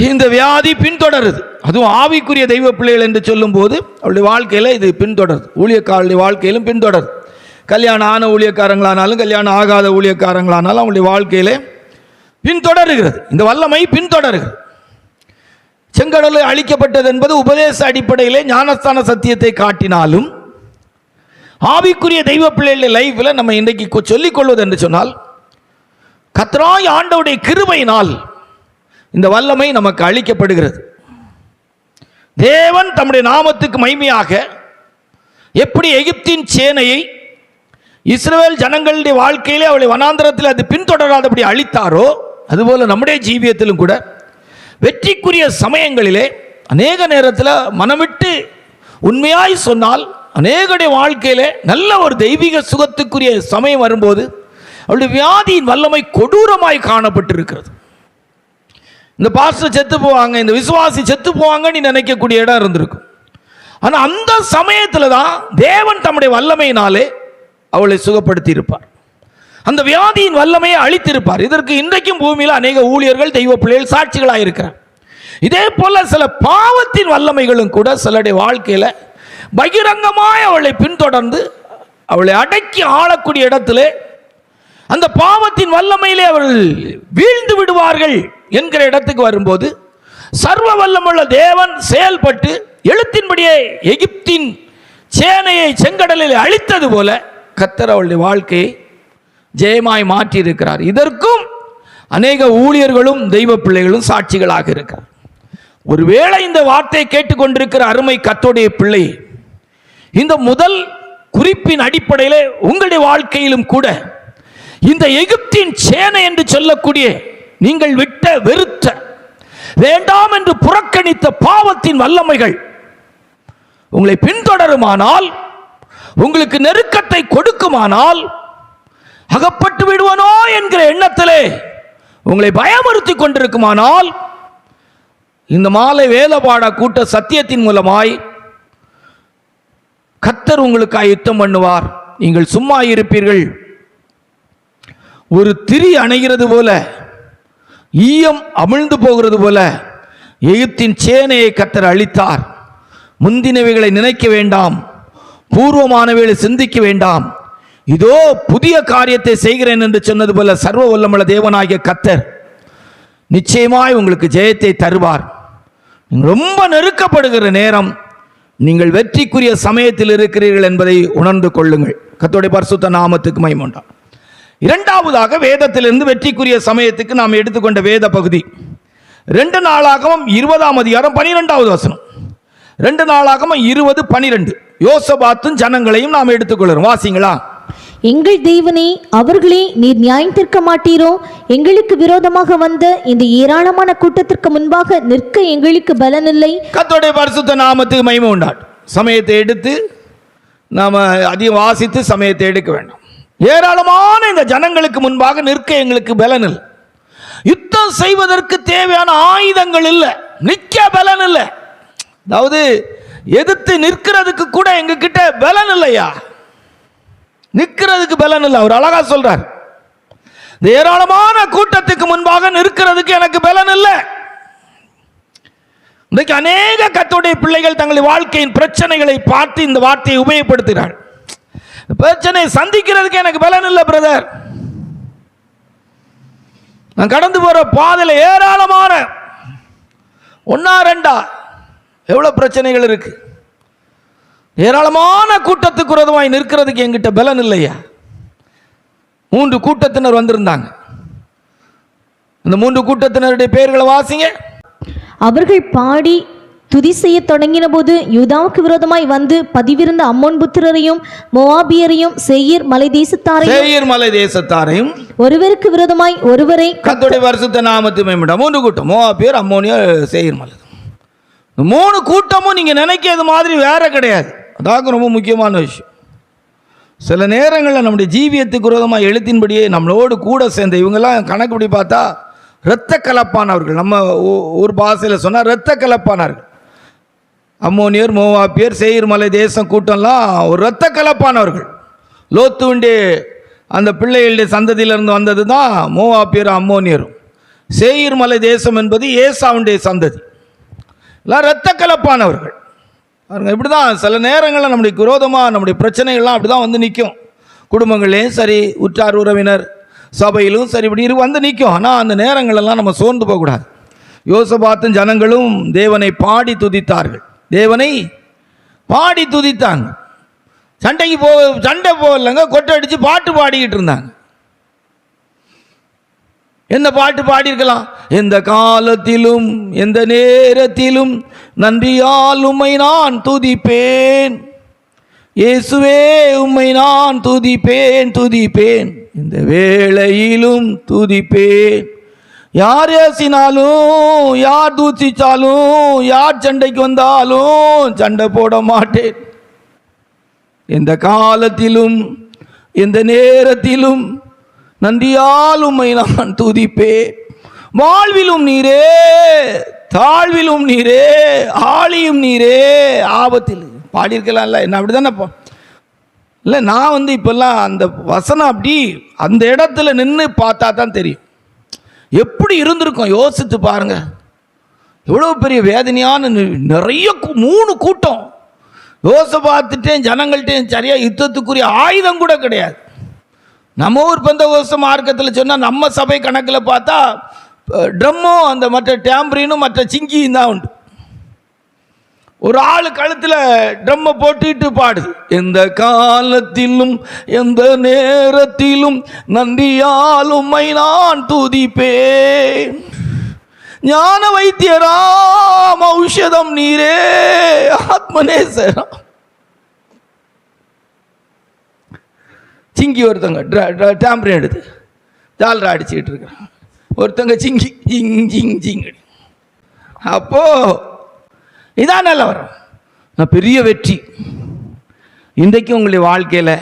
இந்த வியாதி பின்தொடருது. அதுவும் ஆவிக்குரிய தெய்வ பிள்ளைகள் என்று சொல்லும் போது அவளுடைய வாழ்க்கையில் இது பின்தொடருது. ஊழியக்காரருடைய வாழ்க்கையிலும் பின்தொடருது. கல்யாணம் ஆன ஊழியக்காரங்களானாலும் கல்யாணம் ஆகாத ஊழியக்காரங்களானாலும் அவங்களுடைய வாழ்க்கையிலே பின்தொடருகிறது. இந்த வல்லமை பின்தொடருகிறது. செங்கடலை அழிக்கப்பட்டது என்பது உபதேச அடிப்படையிலே ஞானஸ்தான சத்தியத்தை காட்டினாலும் ஆவிக்குரிய தெய்வ பிள்ளைகளுடைய லைஃப்ல நம்ம இன்றைக்கு சொல்லிக் கொள்வது என்று சொன்னால், கர்த்தராய் ஆண்டவருடைய கிருபையினால் இந்த வல்லமை நமக்கு அளிக்கப்படுகிறது. தேவன் தம்முடைய நாமத்துக்கு மகிமையாக எப்படி எகிப்தின் சேனையை இஸ்ரவேல் ஜனங்களுடைய வாழ்க்கையிலே அவளை வனாந்தரத்தில் அது பின்தொடராதபடி அழித்தாரோ, அதுபோல நம்முடைய ஜீவியத்திலும் கூட வெற்றிக்குரிய சமயங்களிலே அநேக நேரத்தில் மனமிட்டு உண்மையாய் சொன்னால் அநேகருடைய வாழ்க்கையிலே நல்ல ஒரு தெய்வீக சுகத்துக்குரிய சமயம் வரும்போது அவளுடைய வியாதியின் வல்லமை கொடூரமாய் காணப்பட்டிருக்கிறது. இந்த பாஸ்டர் செத்து போவாங்க, இந்த விசுவாசி செத்து போவாங்கன்னு நினைக்கக்கூடிய இடம் இருந்திருக்கும். ஆனால் அந்த சமயத்தில் தான் தேவன் தம்முடைய வல்லமையினாலே அவளை சுகப்படுத்தி இருப்பார். அந்த வியாதியின் வல்லமையை அழித்திருப்பார். இதற்கு இன்றைக்கும் பூமியில் அநேக ஊழியர்கள் தெய்வ பிள்ளைகள் சாட்சிகளாக இருக்கிறார். இதே போல சில பாவத்தின் வல்லமைகளும் கூட சிலருடைய வாழ்க்கையில் பகிரங்கமாய் அவளை பின்தொடர்ந்து அவளை அடக்கி ஆளக்கூடிய இடத்திலே அந்த பாவத்தின் வல்லமையிலே அவர்கள் வீழ்ந்து விடுவார்கள் என்கிற இடத்துக்கு வரும்போது சர்வ வல்லமுள்ள தேவன் செயல்பட்டு எழுத்தின்படியே எகிப்தின் சேனையை செங்கடலில் அழித்தது போல கர்த்தர் அவளுடைய வாழ்க்கையை ஜெயமாய் மாற்றி இருக்கிறார். இதற்கும் அநேக ஊழியர்களும் தெய்வ பிள்ளைகளும் சாட்சிகளாக இருக்கிறார். ஒருவேளை இந்த வார்த்தையை கேட்டுக்கொண்டிருக்கிற அருமை கர்த்தருடைய பிள்ளை, இந்த முதல் குறிப்பின் அடிப்படையில் உங்களுடைய வாழ்க்கையிலும் கூட இந்த எகிப்தின் சேனை என்று சொல்லக்கூடிய நீங்கள் விட்ட வெறுத்த வேண்டாம் என்று புறக்கணித்த பாவத்தின் வல்லமைகள் உங்களை பின்தொடருமானால், உங்களுக்கு நெருக்கத்தை கொடுக்குமானால், அகப்பட்டு விடுவனோ என்கிற எண்ணத்திலே உங்களை பயமுறுத்தி கொண்டிருக்குமானால், இந்த மாலை வேதபாட கூட்ட சத்தியத்தின் மூலமாய் கர்த்தர் உங்களுக்காக யுத்தம் பண்ணுவார், நீங்கள் சும்மா இருப்பீர்கள். ஒரு திரி அணைகிறது போல, ஈயம் அமிழ்ந்து போகிறது போல எகிப்தின் சேனையை கர்த்தர் அழித்தார். முந்தினவைகளை நினைக்க வேண்டாம், பூர்வமானவைகளை சிந்திக்க வேண்டாம், இதோ புதிய காரியத்தை செய்கிறேன் என்று சொன்னது போல சர்வ வல்லமுள்ள தேவனாகிய கர்த்தர் நிச்சயமாய் உங்களுக்கு ஜெயத்தை தருவார். நீங்கள் ரொம்ப நெருக்கப்படுகிற நேரம், நீங்கள் வெற்றிக்குரிய சமயத்தில் இருக்கிறீர்கள் என்பதை உணர்ந்து கொள்ளுங்கள். கர்த்தருடைய பரிசுத்த நாமத்துக்கு மகிமை உண்டாகட்டும். இரண்டாவதாக, வேதத்திலிருந்து வெற்றிக்குரிய சமயத்துக்கு நாம் எடுத்துக்கொண்ட வேத பகுதி 2 நாளாகமம் 20ஆம் அதிகாரம் 12வது வசனம். 2 நாளாகமம் 20:12. யோசபாத்தும் ஜனங்களையும் நாம் எடுத்துக்கொள்கிறோம். வாசிங்களா? எங்கள் தேவனே, அவர்களே நீர் நியாயம் தீர்க்க மாட்டீரோ? எங்களுக்கு விரோதமாக வந்த இந்த ஏராளமான கூட்டத்திற்கு முன்பாக நிற்க எங்களுக்கு பலனில்லை. கர்த்தருடைய பரிசுத்த நாமத்துக்கு மகிமை உண்டாகட்டும். சமயத்தை எடுத்து நாம அதிகம் வாசித்து சமயத்தை எடுக்க வேண்டும். ஏராளமான இந்த ஜனங்களுக்கு முன்பாக நிற்க எங்களுக்கு பலன் இல்லை. யுத்தம் செய்வதற்கு தேவையான ஆயுதங்கள் இல்லை, நிற்க பலன் இல்லை. அதாவது எதிர்த்து நிற்கிறதுக்கு கூட எங்க கிட்ட பலன் இல்லையா, நிற்கிறதுக்கு பலன் இல்லை. அவர் அழகா சொல்றார், இந்த ஏராளமான கூட்டத்துக்கு முன்பாக நிற்கிறதுக்கு எனக்கு பலன் இல்லை. இன்றைக்கு அநேக கர்த்தருடைய பிள்ளைகள் தங்கள் வாழ்க்கையின் பிரச்சனைகளை பார்த்து இந்த வார்த்தையை உபயோகப்படுத்துகிறார். பிரச்சனையை சந்திக்கிறதுக்கு எனக்கு பலன் இல்லை பிரதர். நான் கடந்து போற பாதையில் ஏராளமான 1-2 எவ்வளவு பிரச்சனைகள் இருக்கு. ஏராளமான கூட்டத்துக்கு விரோதமாய் நிற்கிறதுக்கு என்கிட்ட பலன் இல்லையா? 3 கூட்டத்தினர் வந்திருந்தாங்க. இந்த 3 கூட்டத்தினருடைய பெயர்களை வாசிங்க. அவர்கள் பாடி துதி செய்ய தொடங்கின போது யூதாவுக்கு விரோதமாய் வந்து பதிவிருந்த அம்மோன் புத்திரரையும் மோவாபியரையும் சேயீர் மலை தேசத்தாரையும் ஒருவருக்கு விரோதமாய் ஒருவரை கர்த்தருடைய பரிசுத்த நாமத்துக்கு மகிமை. 3 கூட்டம், மோவாபியர், அம்மோனியர், சேயீர் மலை. 3 கூட்டமும் நீங்க நினைக்கிறது மாதிரி வேற கிடையாது. அதாவது ரொம்ப முக்கியமான விஷயம். சில நேரங்களில் நம்முடைய ஜீவியத்துக்கு விரோதமாக எழுத்தின்படியே நம்மளோடு கூட சேர்ந்த இவங்கெல்லாம் கணக்குப்படி பார்த்தா இரத்த கலப்பானவர்கள். நம்ம ஒரு பாஷையில் சொன்னால் இரத்த கலப்பானார்கள். அம்மோனியர், மோவாபியர், சேயீர் மலை தேசம் கூட்டம்லாம் ஒரு இரத்த கலப்பானவர்கள். லோத்துவுடைய அந்த பிள்ளைகளுடைய சந்ததியிலிருந்து வந்தது தான் மோவாபியர், அம்மோனியரும். சேயீர் மலை தேசம் என்பது ஏசாவுடைய சந்ததி. எல்லாம் இரத்த கலப்பானவர்கள். இப்படி தான் சில நேரங்களில் நம்முடைய விரோதமாக நம்முடைய பிரச்சனைகள்லாம் அப்படி தான் வந்து நிற்கும். குடும்பங்களையும் சரி, உற்றார் உறவினர் சபையிலும் சரி, இப்படி வந்து நிற்கும். ஆனால் அந்த நேரங்களெல்லாம் நம்ம சோர்ந்து போகக்கூடாது. யோசபாத்தும் ஜனங்களும் தேவனை பாடி துதித்தார்கள். தேவனை பாடி துதித்தாங்க. சண்டை போகலைங்க, கொட்டை அடித்து பாட்டு பாடிக்கிட்டு இருந்தாங்க. என்ன பாட்டு பாடியிருக்கலாம்? எந்த காலத்திலும் எந்த நேரத்திலும் நன்றியால் உம்மை நான் துதிப்பேன், இயேசுவே உம்மை நான் துதிப்பேன் துதிப்பேன், இந்த வேளையிலும் துதிப்பேன். யார் ஏசினாலும், யார் தூசிச்சாலும், யார் சண்டைக்கு வந்தாலும் சண்டை போட மாட்டேன். எந்த காலத்திலும் எந்த நேரத்திலும் நன்றியால் உம்மை நான் துதிப்பேன். வாழ்விலும் நீரே, தாழ்விலும் நீரே, ஆழியும் நீரே, ஆபத்தில் பாடியிருக்கலாம்ல. என்ன அப்படி தானே இல்லை? நான் இப்பெல்லாம் அந்த வசனம் அப்படி அந்த இடத்துல நின்று பார்த்தா தான் தெரியும் எப்படி இருந்திருக்கும். யோசித்து பாருங்க, எவ்வளோ பெரிய வேதனையான நிறைய 3 கூட்டம். யோசபாத்துட்டேன் ஜனங்கள்கிட்டையும் சரியாக யுத்தத்துக்குரிய ஆயுதம் கூட கிடையாது. நம்ம ஊர் பெந்தகோஸ்து மார்க்கத்தில் சொன்னால் நம்ம சபை கணக்கில் பார்த்தா ட்ரம்மும் அந்த மற்ற டேம்பரினும் மற்ற சிங்கியும் தான் உண்டு. ஒரு ஆள் கழுத்தில் ட்ரம்மை போட்டுட்டு பாடுது, எந்த காலத்திலும் எந்த நேரத்திலும் நன்றியால் உம்மை நான் துதிப்பேன். ஞான வைத்தியராம் ஔஷதம் நீரே, ஆத்மநேசரா. சிங்கி ஒருத்தங்க டேம்பரின் எடுத்து ஜால்ரா அடிச்சுக்கிட்டு இருக்கிறாங்க. ஒருத்தங்க சிங்கி ஜிங் ஜிங் ஜிங். அப்போ இதான் நல்ல வரும். நான் பெரிய வெற்றி. இன்றைக்கு உங்களுடைய வாழ்க்கையில்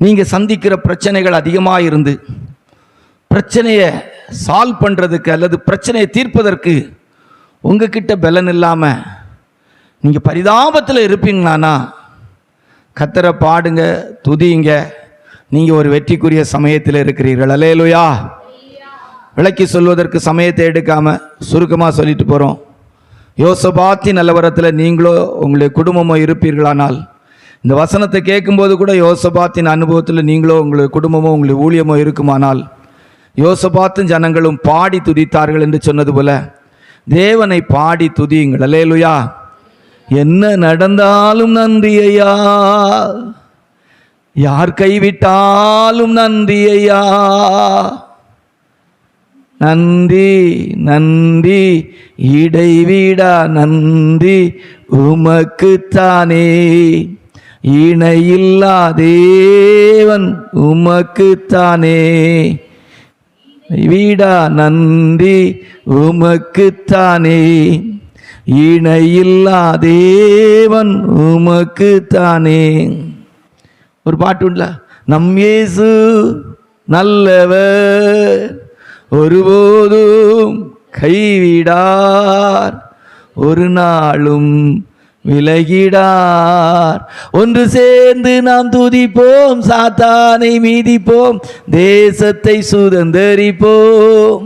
நீங்கள் சந்திக்கிற பிரச்சனைகள் அதிகமாக இருந்து பிரச்சனையை சால்வ் பண்ணுறதுக்கு அல்லது பிரச்சனையை தீர்ப்பதற்கு உங்ககிட்ட பலன் இல்லாமல் நீங்கள் பரிதாபத்தில் இருப்பீங்களானா கர்த்தரை பாடுங்க, துதிங்க. நீங்கள் ஒரு வெற்றிக்குரிய சமயத்தில் இருக்கிறீர்கள். அல்லேலூயா. விளக்கி சொல்வதற்கு சமயத்தை எடுக்காமல் சுருக்கமாக சொல்லிட்டு போகிறோம். யோசபாத்தின் நிலவரத்தில் நீங்களோ உங்களுடைய குடும்பமோ இருப்பீர்களானால், இந்த வசனத்தை கேட்கும்போது கூட யோசபாத்தின் அனுபவத்தில் நீங்களோ உங்களுடைய குடும்பமோ உங்களுடைய ஊழியமோ இருக்குமானால், யோசபாத்தின் ஜனங்களும் பாடி துதித்தார்கள் என்று சொன்னது போல தேவனை பாடி துதியுங்கள். அல்லேலூயா. என்ன நடந்தாலும் நன்றி ஐயா, யார் கைவிட்டாலும் நன்றி ஐயா, நன்றி நன்றி இடைவிடா நன்றி உமக்குத்தானே, இணையில்லா தேவன் உமக்குத்தானே, வீடா நன்றி உமக்குத்தானே, இணையில்லா தேவன் உமக்குத்தானே. ஒரு பாட்டு உண்டல, நம் இயேசு நல்லவர், ஒருபோதும் கைவிடார், ஒரு நாளும் விலகிடார், ஒன்று சேர்ந்து நாம் துதிப்போம், சாத்தானை மீதிப்போம், தேசத்தை சுதந்தரிப்போம்.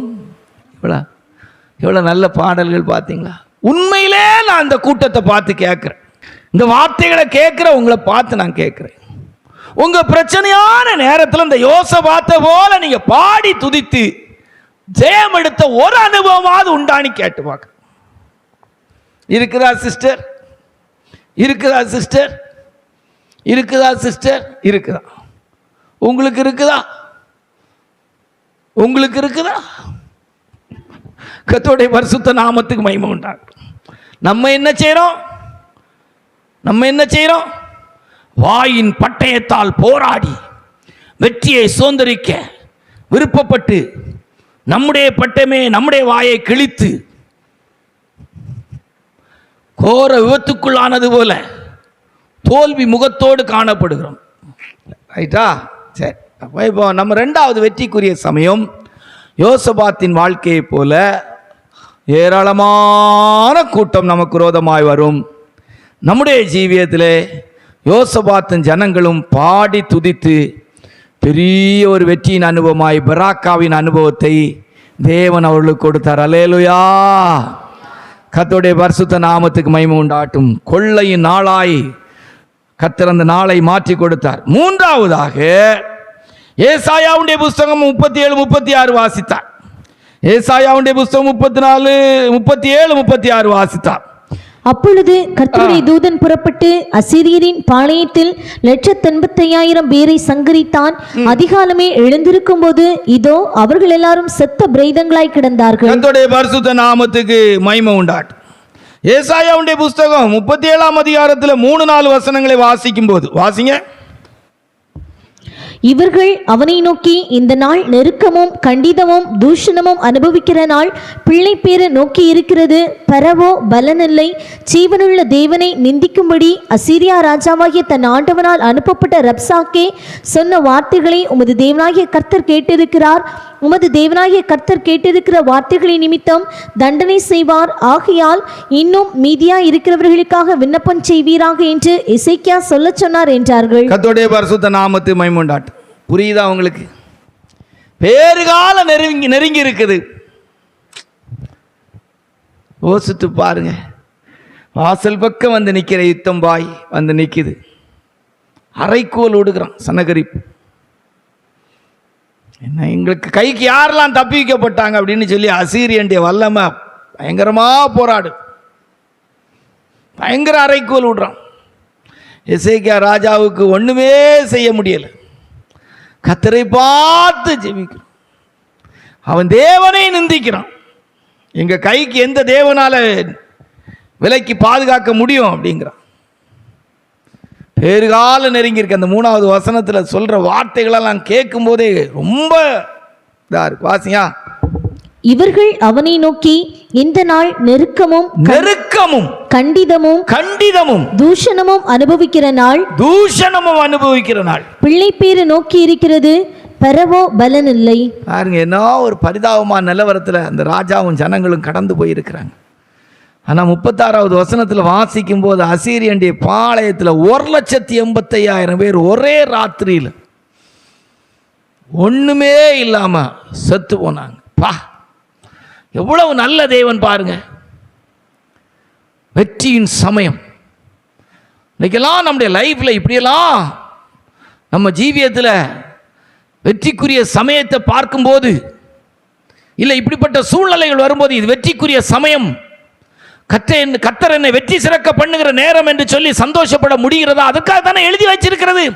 எவ்வளோ நல்ல பாடல்கள் பார்த்தீங்களா? உண்மையிலே நான் இந்த கூட்டத்தை பார்த்து கேட்குறேன், இந்த வார்த்தைகளை கேட்குற உங்களை பார்த்து நான் கேட்குறேன். உங்கள் பிரச்சனையான நேரத்தில் இந்த யோசபாத்தை போல நீங்கள் பாடி துதித்து ஜெயம் எடுத்த ஒரு அனுபவமாவது உண்டானி கேட்டு பார்க்க. இருக்குதா சிஸ்டர்? இருக்குதா சிஸ்டர்? இருக்குதா சிஸ்டர்? இருக்குதா? உங்களுக்கு இருக்குதா? உங்களுக்கு இருக்குதா? கர்த்தருடைய பரிசுத்த நாமத்துக்கு மகிமை உண்டாகும். நம்ம என்ன செய்கிறோம்? நம்ம என்ன செய்கிறோம்? வாயின் பட்டயத்தால் போராடி வெற்றியை சுதந்திரிக்க விருப்பப்பட்டு நம்முடைய பட்டமே நம்முடைய வாயை கிழித்து கோர விபத்துக்குள்ளானது போல தோல்வி முகத்தோடு காணப்படுகிறோம். ரைட்டா? சரி, அப்போ இப்போ நம்ம ரெண்டாவது வெற்றிக்குரிய சமயம் யோசபாத்தின் வாழ்க்கையை போல ஏராளமான கூட்டம் நமக்கு விரோதமாய் வரும். நம்முடைய ஜீவியத்தில் யோசபாத்தின் ஜனங்களும் பாடி துதித்து பெரிய ஒரு வெற்றியின் அனுபவமாய் பராக்காவின் அனுபவத்தை தேவன் அவர்களுக்கு கொடுத்தார். அல்லேலூயா. கர்த்தருடைய பரிசுத்த நாமத்துக்கு மகிமை உண்டாட்டும். கொள்ளையின் நாளாய் கர்த்தர் அந்த நாளை மாற்றி கொடுத்தார். மூன்றாவதாக ஏசாயாவுடைய புஸ்தகம் 37-36 வாசித்தார். ஏசாயாவுடைய புஸ்தகம் 34-37-36 வாசித்தார். அப்பொழுது கர்த்தருடைய தூதன் புறப்பட்டு அசீரியரின் பாளையத்தில் 185,000 பேரை சங்கரித்தான். அதிகாலமே எழுந்திருக்கும் போது இதோ அவர்கள் எல்லாரும் செத்த பிரேதங்களாய் கிடந்தார்கள். கர்த்தருடைய பரிசுத்த நாமத்துக்கு மகிமை உண்டாட்டும். ஏசாயாவுடைய புஸ்தகம் 37ஆம் அதிகாரத்தில் 3-4 வசனங்களை வாசிக்கும் போது வாசிங்க. இவர்கள் அவனை நோக்கி, இந்த நாள் நெருக்கமும் கண்டிதமும் தூஷணமும் அனுபவிக்கிற நாள், பிள்ளை பேறு நோக்கி இருக்கிறது, பரவோ பலனில்லை, ஜீவனுள்ள தேவனை நிந்திக்கும்படி அசீரியா ராஜாவாகிய தன் ஆண்டவனால் அனுப்பப்பட்ட ரப்சாக்கே சொன்ன வார்த்தைகளை உமது தேவனாகிய கர்த்தர் கேட்டிருக்கிறார். உமது தேவனாகிய கர்த்தர் கேட்டிருக்கிற வார்த்தைகளை நிமித்தம் தண்டனை செய்வார். ஆகையால் இன்னும் மீதியா இருக்கிறவர்களுக்காக விண்ணப்பம் செய்வீராக என்று எசேக்கியா சொல்ல சொன்னார் என்றார்கள். கர்த்தருடைய பரிசுத்த நாமத்துக்கு மகிமை உண்டாட்டும். புரியுதா உங்களுக்கு? பேறுகால நெருங்கி இருக்குது. யோசித்து பாருங்க. வாசல் பக்கம் வந்து நிற்கிற யுத்தம் பாய் வந்து நிற்குது. அரைக்கோல் விடுகிறான் சனகரிப்பு. என்ன எங்களுக்கு கைக்கு யாரெல்லாம் தப்பி வைக்கப்பட்டாங்க அப்படின்னு சொல்லி அசீரியனுடைய வல்லமை பயங்கரமாக போராடு. பயங்கர அரைக்கோல் விடுறான். எசேக்கியா ராஜாவுக்கு ஒன்றுமே செய்ய முடியலை. கர்த்தரை பார்த்து ஜெபிக்கிறான். அவன் தேவனை நிந்திக்கிறான். எங்கள் கைக்கு எந்த தேவனால விலைக்கு பாதுகாக்க முடியும் அப்படிங்கிறான். பேறுகால நெருங்கி இருக்க அந்த 3வது வசனத்தில் சொல்ற வார்த்தைகளெல்லாம் கேட்கும் போதே ரொம்ப இதா இருக்கு. வாசியா. இவர்கள் அவனை நோக்கி, இந்த நாள் நெருக்கமும் கண்டிதமும் தூஷணமும் அனுபவிக்கிற நாள், பிள்ளை பேறு நோக்கி இருக்கிறது, பரவோ பலனில்லை. பாருங்க, என்ன ஒரு பரிதாபமான நிலவரத்தில் அந்த ராஜாவும் ஜனங்களும் கடந்து போயிருக்கிறாங்க. ஆனால் 36வது வசனத்தில் வாசிக்கும் போது அசீரியனுடைய பாளையத்தில் 1,85,000 பேர் ஒரே ராத்திரியில் ஒன்றுமே இல்லாமல் செத்து போனாங்க. பா, எவ்வளவு நல்ல தேவன் பாருங்க. வெற்றியின் சமயம். இன்னைக்கெல்லாம் நம்முடைய லைஃப்பில் இப்படியெல்லாம் நம்ம ஜீவியத்தில் வெற்றிக்குரிய சமயத்தை பார்க்கும்போது, இல்லை இப்படிப்பட்ட சூழ்நிலைகள் வரும்போது இது வெற்றிக்குரிய சமயம், கர்த்தர் என்னை வெற்றி சிறக்க பண்ணுகிற நேரம் என்று சொல்லி சந்தோஷப்பட முடிகிறதா? அதுக்காக தானே எழுதி வச்சிருக்கிறது.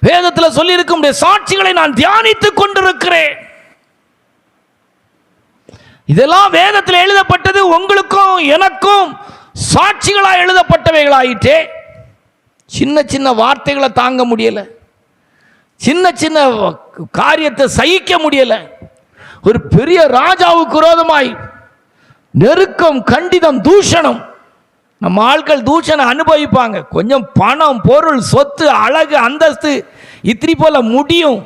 வேதத்தில் சொல்லியிருக்கும் சாட்சிகளை நான் தியானித்துக் கொண்டிருக்கிறேன். இதெல்லாம் வேதத்தில் எழுதப்பட்டது உங்களுக்கும் எனக்கும் சாட்சிகளாக எழுதப்பட்டவைகளாயிட்டே. சின்ன சின்ன வார்த்தைகளை தாங்க முடியல, சின்ன சின்ன காரியத்தை சகிக்க முடியல. ஒரு பெரிய ராஜாவுக்கு விரோதமாய் நெருக்கம், கண்டிதம், தூஷணம். நம்ம ஆட்கள் தூஷணம் அனுபவிப்பாங்க. கொஞ்சம் பணம், பொருள், சொத்து, அழகு, அந்தஸ்து இத்திரி போல முடியும்,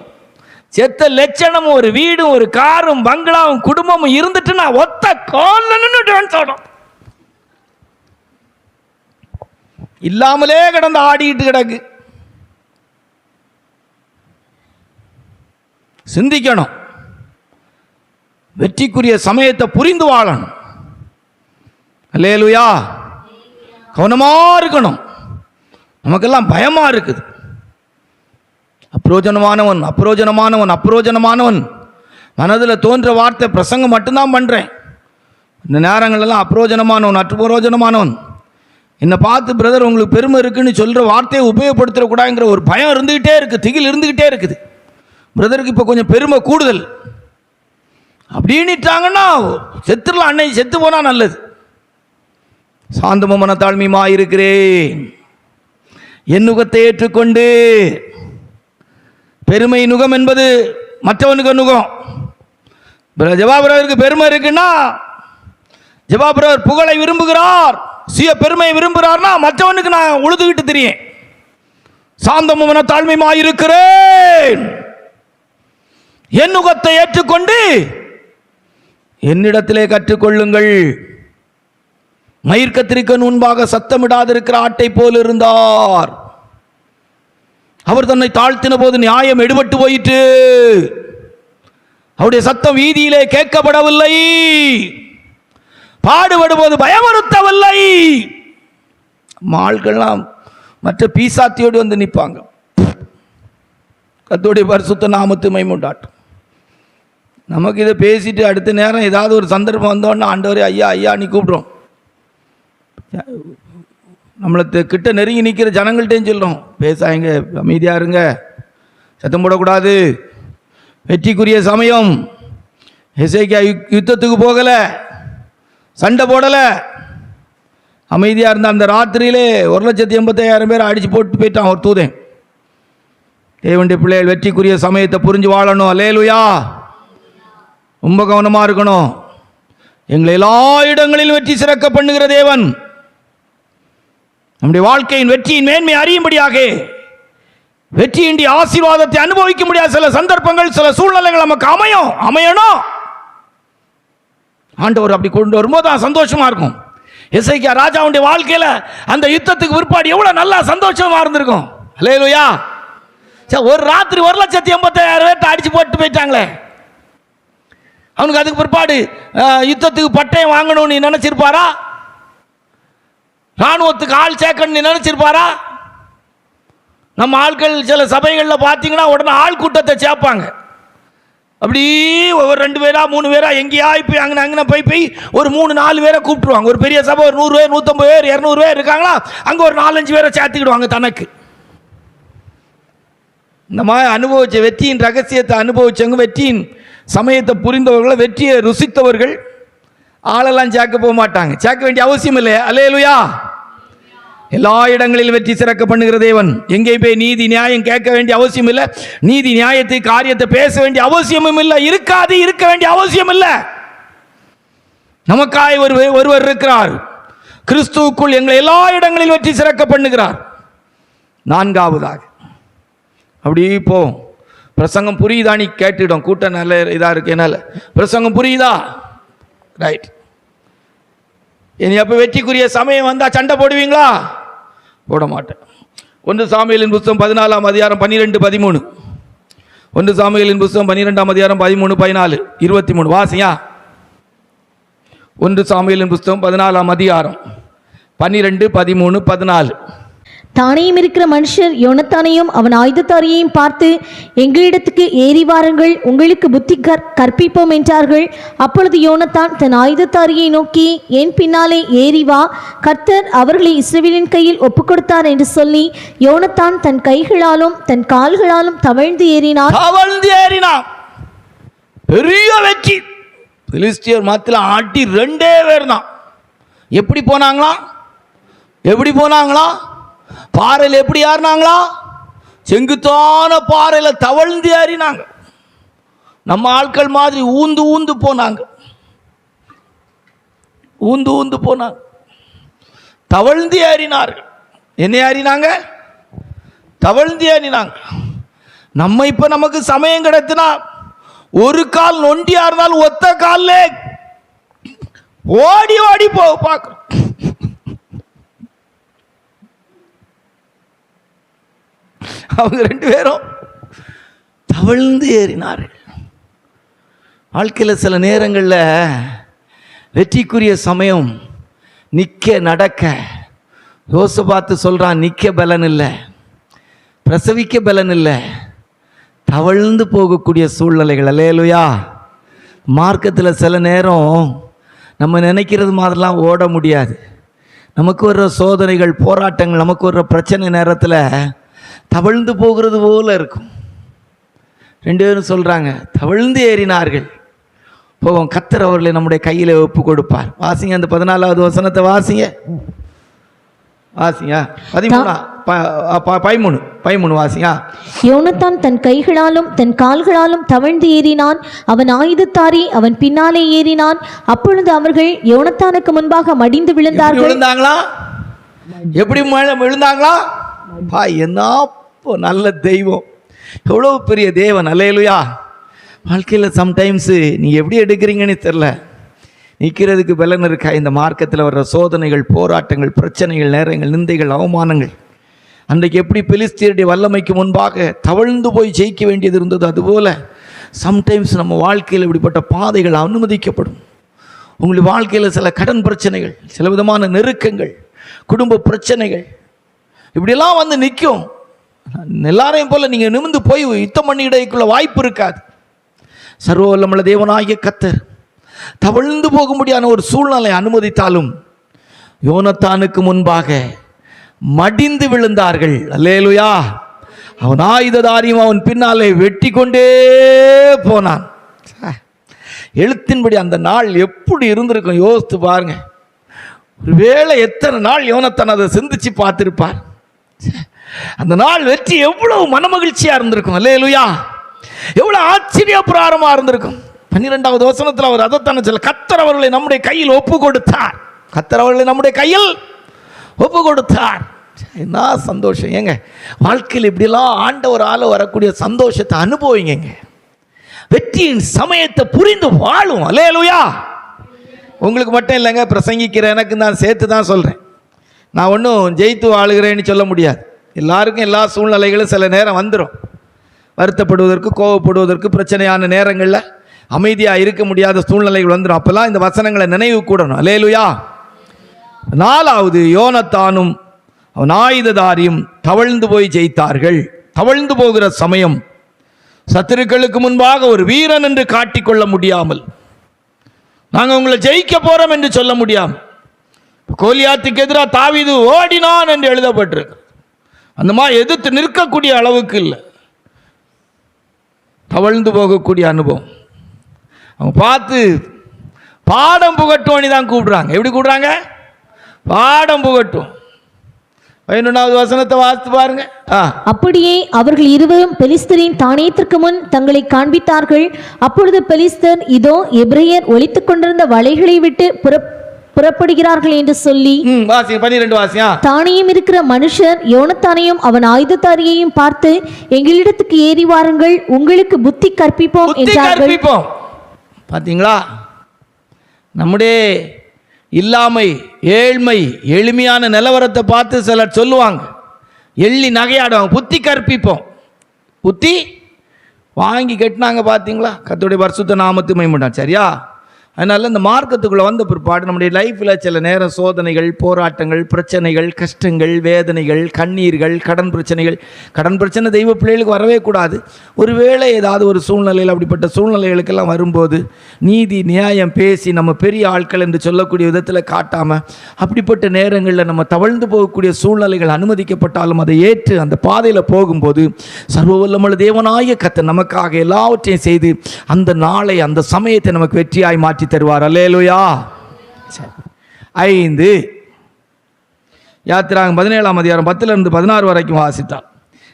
செத்த லட்சணமும் ஒரு வீடும் ஒரு காரும் பங்களாவும் குடும்பமும் இருந்துட்டு நான் ஒத்த காலம் இல்லாமலே கிடந்து ஆடிட்டு கிடக்கு. சிந்திக்கணும், வெற்றிக்குரிய சமயத்தை புரிந்து வாழணும். அல்லேலூயா. கவனமா இருக்கணும். நமக்கெல்லாம் பயமா இருக்குது. அப்ரோஜனமானவன் அப்ரோஜனமானவன் அப்ரோஜனமானவன் மனதில் தோன்ற வார்த்தை பிரசங்கம் மட்டும்தான் பண்ணுறேன். இந்த நேரங்களெல்லாம் அப்ரோஜனமானவன் அப்ரோஜனமானவன். என்னை பார்த்து பிரதர் உங்களுக்கு பெருமை இருக்குன்னு சொல்கிற வார்த்தையை உபயோகப்படுத்தக்கூடாதுங்கிற ஒரு பயம் இருந்துக்கிட்டே இருக்குது, திகில் இருந்துக்கிட்டே இருக்குது. பிரதருக்கு இப்போ கொஞ்சம் பெருமை கூடுதல் அப்படின்னுட்டாங்கன்னா செத்துடலாம், அன்னை செத்து போனால் நல்லது. சாந்தமும் மனத்தாழ்மையுமா இருக்கிறேன், என் நுகத்தை ஏற்றுக்கொண்டு. பெருமை நுகம் என்பது மற்றவனுக்கு நுகம். ஜெபாபுரவருக்கு பெருமை இருக்குன்னா, ஜெபாபுரவர் புகழை விரும்புகிறார், சுய பெருமை விரும்புகிறார்னா மற்றவனுக்கு நான் உழுதுகிட்டு தெரியும். சாந்தமும் மனத்தாழ்மையுமா இருக்கிறேன், என் நுகத்தை ஏற்றுக்கொண்டு என்னிடத்திலே கற்றுக்கொள்ளுங்கள். மயிர் கத்திரிக்கன் முன்பாக சத்தமிடாதிருக்கிற ஆட்டை போல் இருந்தார். அவர் தன்னை தாழ்த்தின போது நியாயம் எடுபட்டு போயிற்று. அவருடைய சத்தம் வீதியிலே கேட்கப்படவில்லை, பாடுபடும்போது பயமுறுத்தவில்லை. ஆட்கள்லாம் மற்ற பீசாத்தியோடு வந்து நிற்பாங்க. கர்த்தருடைய பரிசுத்த நாமத்து மகிமையுண்டாகட்டும். நமக்கு இதை பேசிட்டு அடுத்த நேரம் ஏதாவது ஒரு சந்தர்ப்பம் வந்தோன்னா ஆண்டவரே ஐயா ஐயா நீ கூப்பிட்றோம். நம்மளை கிட்ட நெருங்கி நிற்கிற ஜனங்கள்கிட்டையும் சொல்கிறோம், பேசாங்க, அமைதியாக இருங்க, சத்தம் போடக்கூடாது, வெற்றிக்குரிய சமயம். எசேக்கியா யுத்தத்துக்கு போகலை, சண்டை போடலை, அமைதியாக இருந்த அந்த ராத்திரியிலே 1,85,000 பேர் அடித்து போட்டு போயிட்டான் ஒரு தூதன். தேவனுடைய பிள்ளைகள் வெற்றிக்குரிய சமயத்தை புரிஞ்சு வாழணும். அல்லேலூயா. ரொம்ப கவனமாக இருக்கணும். எங்களை எல்லா இடங்களிலும் வெற்றி சிறக்க பண்ணுகிற தேவன் நம்முடைய வாழ்க்கையின் வெற்றியின் மேன்மை அறியும்படியாக, வெற்றியின்றி ஆசீர்வாதத்தை அனுபவிக்க முடியாத சில சந்தர்ப்பங்கள், சில சூழ்நிலைகள் நமக்கு அமையணும். ஆண்டவர் அப்படி கொண்டு வரும்போது தான் சந்தோஷமா இருக்கும். எசேக்கியா ராஜாவுடைய வாழ்க்கையில அந்த யுத்தத்துக்கு பிற்பாடு எவ்வளவு நல்லா சந்தோஷமா இருந்திருக்கும். அல்லேலூயா. ஒரு ராத்திரி 1,85,000 பேர்ட்ட அடிச்சு போட்டு போயிட்டாங்களே, அவனுக்கு அதுக்கு பிற்பாடு யுத்தத்துக்கு பட்டயம் வாங்கணும்னு நீ நினைச்சிருப்பாரா? ராணுவத்துக்கு ஆள் சேர்க்கணும்னு நினைச்சிருப்பாரா? நம்ம ஆட்கள் சில சபைகளில் பார்த்தீங்கன்னா உடனே ஆள் கூட்டத்தை சேர்ப்பாங்க. அப்படி ஒரு 2 பேரா 3 பேரா எங்கேயா போய் அங்கே போய் ஒரு 3-4 பேரை கூப்பிட்டுருவாங்க. ஒரு பெரிய சபை ஒரு 100 பேர் 150 பேர் 200 பேர் இருக்காங்களா, அங்கே ஒரு 4-5 பேரை சேர்த்துக்கிடுவாங்க தனக்கு. இந்த மாதிரி அனுபவிச்ச வெற்றியின் ரகசியத்தை அனுபவிச்சவங்க, வெற்றியின் சமயத்தை புரிந்தவர்களை, வெற்றியை ருசித்தவர்கள் ஆளெல்லாம் சேர்க்க போக மாட்டாங்க. சேர்க்க வேண்டிய அவசியம் இல்லை. அல்லேலூயா. எல்லா இடங்களிலும் வெற்றி சிறக்க பண்ணுகிற தேவன். எங்கே போய் நீதி நியாயம் கேட்க வேண்டிய அவசியம் இல்லை, நீதி நியாயத்தை காரியத்தை பேச வேண்டிய அவசியமும் இல்லை, இருக்க வேண்டிய அவசியம் இல்லை. நமக்காய் ஒருவர் இருக்கிறார். கிறிஸ்துவுக்குள் எங்களை எல்லா இடங்களிலும் வெற்றி சிறக்க பண்ணுகிறார். 4வதாக அப்படி இப்போ பிரசங்கம் புரியுதா நீ கேட்டுடும். கூட்டம் நல்ல இதாக இருக்கு, என்னால் பிரசங்கம் புரியுதா? ரைட். இனி அப்போ வெற்றிக்குரிய சமயம் வந்தால் சண்டை போடுவீங்களா? போட மாட்டேன். 1 சாமுவேலின் புஸ்தகம் 14ஆம் அதிகாரம் 12, 13. 1 சாமுவேலின் புஸ்தகம் 12ஆம் அதிகாரம் 13, 14, 23 வாசியா. 1 சாமுவேலின் புஸ்தகம் 14ஆம் அதிகாரம் 12, 13, 14. தானியம் இருக்கிற மனுஷர் யோனத்தானையும் அவன் ஆயுததாரியையும் பார்த்து, எங்களிடத்துக்கு ஏறி வாருங்கள், உங்களுக்கு புத்தி கற்பிப்போம் என்றார்கள். அப்பொழுது யோனத்தான் தன் ஆயுததாரியை நோக்கி, என் பின்னாலே ஏறி வா, கர்த்தர் அவர்களை இஸ்ரவேலின் கையில் ஒப்புக் கொடுத்தார் என்று சொல்லி யோனத்தான் தன் கைகளாலும் தன் கால்களாலும் தவழ்ந்து ஏறினான். பெரிய வெற்றி. பெலிஸ்தியர் மாத்தில ஆட்டி 2 பேர் தான். எப்படி போனாங்களா? பாறையில் எப்படி ஏறினாங்களா? செங்குத்தான பாறையில் தவழ்ந்து ஏறினாங்க. நம்ம ஆட்கள் மாதிரி ஊந்து போனாங்க. தவழ்ந்து ஏறினார்கள். என்ன ஏறினாங்க? தவழ்ந்து ஏறினாங்க. நம்ம இப்ப நமக்கு சமயம் கிடைத்தினா ஒரு கால் நொண்டியா இருந்தாலும் ஒத்த கால்ல ஓடி போக பார்க்கிறோம். அவங்க 2 பேரும் தவழ்ந்து ஏறினார்கள். வாழ்க்கையில் சில நேரங்களில் வெற்றிக்குரிய சமயம் நிற்க நடக்க யோசபாத்து சொல்கிறான், நிற்க பலன் இல்லை, பிரசவிக்க பலன் இல்லை, தவழ்ந்து போகக்கூடிய சூழ்நிலைகள். அல்லேலூயா. மார்க்கத்தில் சில நேரம் நம்ம நினைக்கிறது மாதிரிலாம் ஓட முடியாது. நமக்கு வர்ற சோதனைகள், போராட்டங்கள், நமக்கு வர்ற பிரச்சனை நேரத்தில் தவழ்ந்து போகிறது போல இருக்கும். 2 பேரும் சொல்கிறாங்க, தவழ்ந்து ஏறினார்கள். போவோம், கர்த்தர் அவர்களை நம்முடைய கையில் ஒப்பு கொடுப்பார். வாசிங்க அந்த 14வது வசனத்தை வாசிங்க. 13 வாசிங்க. யோனத்தான் தன் கைகளாலும் தன் கால்களாலும் தவழ்ந்து ஏறினான். அவன் ஆயுதத்தாரி அவன் பின்னாலே ஏறினான். அப்பொழுது அவர்கள் யோனத்தானுக்கு முன்பாக மடிந்து விழுந்தார்கள். எப்படி விழுந்தாங்களா? என்ன நல்ல தெய்வம், எவ்வளோ பெரிய தேவன். அல்லேலூயா. வாழ்க்கையில் சம்டைம்ஸு நீங்கள் எப்படி எடுக்கிறீங்கன்னு தெரில, நிற்கிறதுக்கு பலன் இருக்கா? இந்த மார்க்கத்தில் வர்ற சோதனைகள், போராட்டங்கள், பிரச்சனைகள், நேரங்கள், நிந்தைகள், அவமானங்கள். அன்றைக்கு எப்படி பெலிஸ்தியருடைய வல்லமைக்கு முன்பாக தவழ்ந்து போய் ஜெயிக்க வேண்டியது இருந்தது, அதுபோல் சம்டைம்ஸ் நம்ம வாழ்க்கையில் இப்படிப்பட்ட பாதைகள் அனுமதிக்கப்படும். உங்களுடைய வாழ்க்கையில் சில கடன் பிரச்சனைகள், சில விதமான நெருக்கங்கள், குடும்ப பிரச்சனைகள் இப்படியெல்லாம் வந்து நிற்கும். எல்லாரையும் போல நீங்கள் நிமிர்ந்து போய் யுத்தம் பண்ணிடைக்குள்ள வாய்ப்பு இருக்காது. சர்வவல்லமுள்ள தேவனாகிய கர்த்தர் தவழ்ந்து போக முடியாத ஒரு சூழ்நிலை அனுமதித்தாலும் யோனத்தானுக்கு முன்பாக மடிந்து விழுந்தார்கள். அல்லேலூயா. அவன் ஆயுததாரியும் அவன் பின்னாலே வெட்டி கொண்டே போனான். எழுத்தின்படி அந்த நாள் எப்படி இருந்திருக்கும் யோசித்து பாருங்க. ஒருவேளை எத்தனை நாள் யோனத்தான் அதை சிந்திச்சு பார்த்திருப்பார். அந்த நாள் வெற்றி எவ்வளவு மனமகிழ்ச்சியா இருந்திருக்கும். அல்லேலூயா. எவ்வளவு ஆச்சரியப்பிராரமா இருந்திருக்கும். 12வது வசனத்தில் அவர் அதைத்தானே சொல்ல, கர்த்தர் அவர்களை நம்முடைய கையில் ஒப்பு கொடுத்தார். கர்த்தர் அவர்களை நம்முடைய கையில் ஒப்பு கொடுத்தார். என்ன சந்தோஷம் ஏங்க. வாழ்க்கையில் இப்படிலாம் ஆண்டவரால் வரக்கூடிய சந்தோஷத்தை அனுபவிங்க. வெற்றியின் சமயத்தை புரிந்து வாழும். அல்லேலூயா. உங்களுக்கு மட்டும் இல்லைங்க, பிரசங்கிக்கிற எனக்கு நான் சேர்த்து தான் சொல்கிறேன். நான் ஒன்றும் ஜெயித்து வாழுகிறேன்னு சொல்ல முடியாது. எல்லாருக்கும் எல்லா சூழ்நிலைகளும் சில நேரம் வந்துடும். வருத்தப்படுவதற்கு, கோவப்படுவதற்கு, பிரச்சனையான நேரங்களில் அமைதியாக இருக்க முடியாத சூழ்நிலைகள் வந்துடும். அப்போல்லாம் இந்த வசனங்களை நினைவு கூடணும். அல்லேலூயா. 4வது, யோனத்தானும் அவன் ஆயுததாரியும் தவழ்ந்து போய் ஜெயித்தார்கள். தவழ்ந்து போகிற சமயம் சத்துருக்களுக்கு முன்பாக ஒரு வீரன் என்று காட்டிக்கொள்ள முடியாமல், நாங்கள் உங்களை ஜெயிக்க போறோம் என்று சொல்ல முடியாமல், கோலியாத்துக்கு எதிராக தாவீது ஓடினான் என்று எழுதப்பட்டிருக்கு. அந்த மாதிரி எதிர்த்து நிற்கக்கூடிய அளவுக்கு இல்லை, தவழ்ந்து போகக்கூடிய அனுபவம். அவங்க பார்த்து பாடம் புகட்டுவோன்னு தான் கூப்பிடுறாங்க. எப்படி கூப்பிடுறாங்க? பாடம் புகட்டும். 11வது வசனத்தை வாசித்து பாருங்க. அப்படியே அவர்கள் இருவரும் பெலிஸ்தரின் தானியத்திற்கு முன் தங்களை காண்பித்தார்கள். அப்பொழுது பெலிஸ்தர், இதோ எபிரேயர் ஒளித்துக் கொண்டிருந்த வலைகளை விட்டு புறப்படுகிறார்கள் என்று சொல்லி, 12 வாசியா. தானியம் இருக்கிற மனுஷர் யோனத்தானையும் அவன் ஆயுததாரியையும் பார்த்து, எங்களிடத்துக்கு ஏறி வாருங்கள், உங்களுக்கு புத்தி கற்பிப்போம் என்றார்கள். பாத்தீங்களா, நம்முடைய இல்லாமை, ஏழ்மை, எளிமையான நிலவரத்தை பார்த்து சிலர் சொல்லுவாங்க, எள்ளி நகையாடுவாங்க. புத்தி கற்பிப்போம். புத்தி வாங்கி கட்டினாங்க பார்த்தீங்களா? கர்த்தருடைய பரிசுத்த நாமத்துக்கு மகிமை உண்டாகட்டும். சரியா? அதனால் இந்த மார்க்கத்துக்குள்ளே வந்த பிற்பாடு நம்முடைய லைஃப்பில் சில நேரம் சோதனைகள், போராட்டங்கள், பிரச்சனைகள், கஷ்டங்கள், வேதனைகள், கண்ணீர்கள், கடன் பிரச்சனைகள். கடன் பிரச்சனை தெய்வ பிள்ளைகளுக்கு வரவே கூடாது. ஒருவேளை ஏதாவது ஒரு சூழ்நிலையில் அப்படிப்பட்ட சூழ்நிலைகளுக்கெல்லாம் வரும்போது நீதி நியாயம் பேசி நம்ம பெரிய ஆட்கள் என்று சொல்லக்கூடிய விதத்தில் காட்டாமல், அப்படிப்பட்ட நேரங்களில் நம்ம தவழ்ந்து போகக்கூடிய சூழ்நிலைகள் அனுமதிக்கப்பட்டாலும் அதை ஏற்று அந்த பாதையில் போகும்போது சர்வவல்லமுள்ள தேவனாய கர்த்தர் நமக்காக எல்லாவற்றையும் செய்து அந்த நாளை, அந்த சமயத்தை நமக்கு வெற்றியாய் மாற்றி தருவார். அல்லேலூயா. 5 யாத்திராகம் 17ஆம் அதிகாரம் 10 16 வரைக்கும் வாசித்தார்.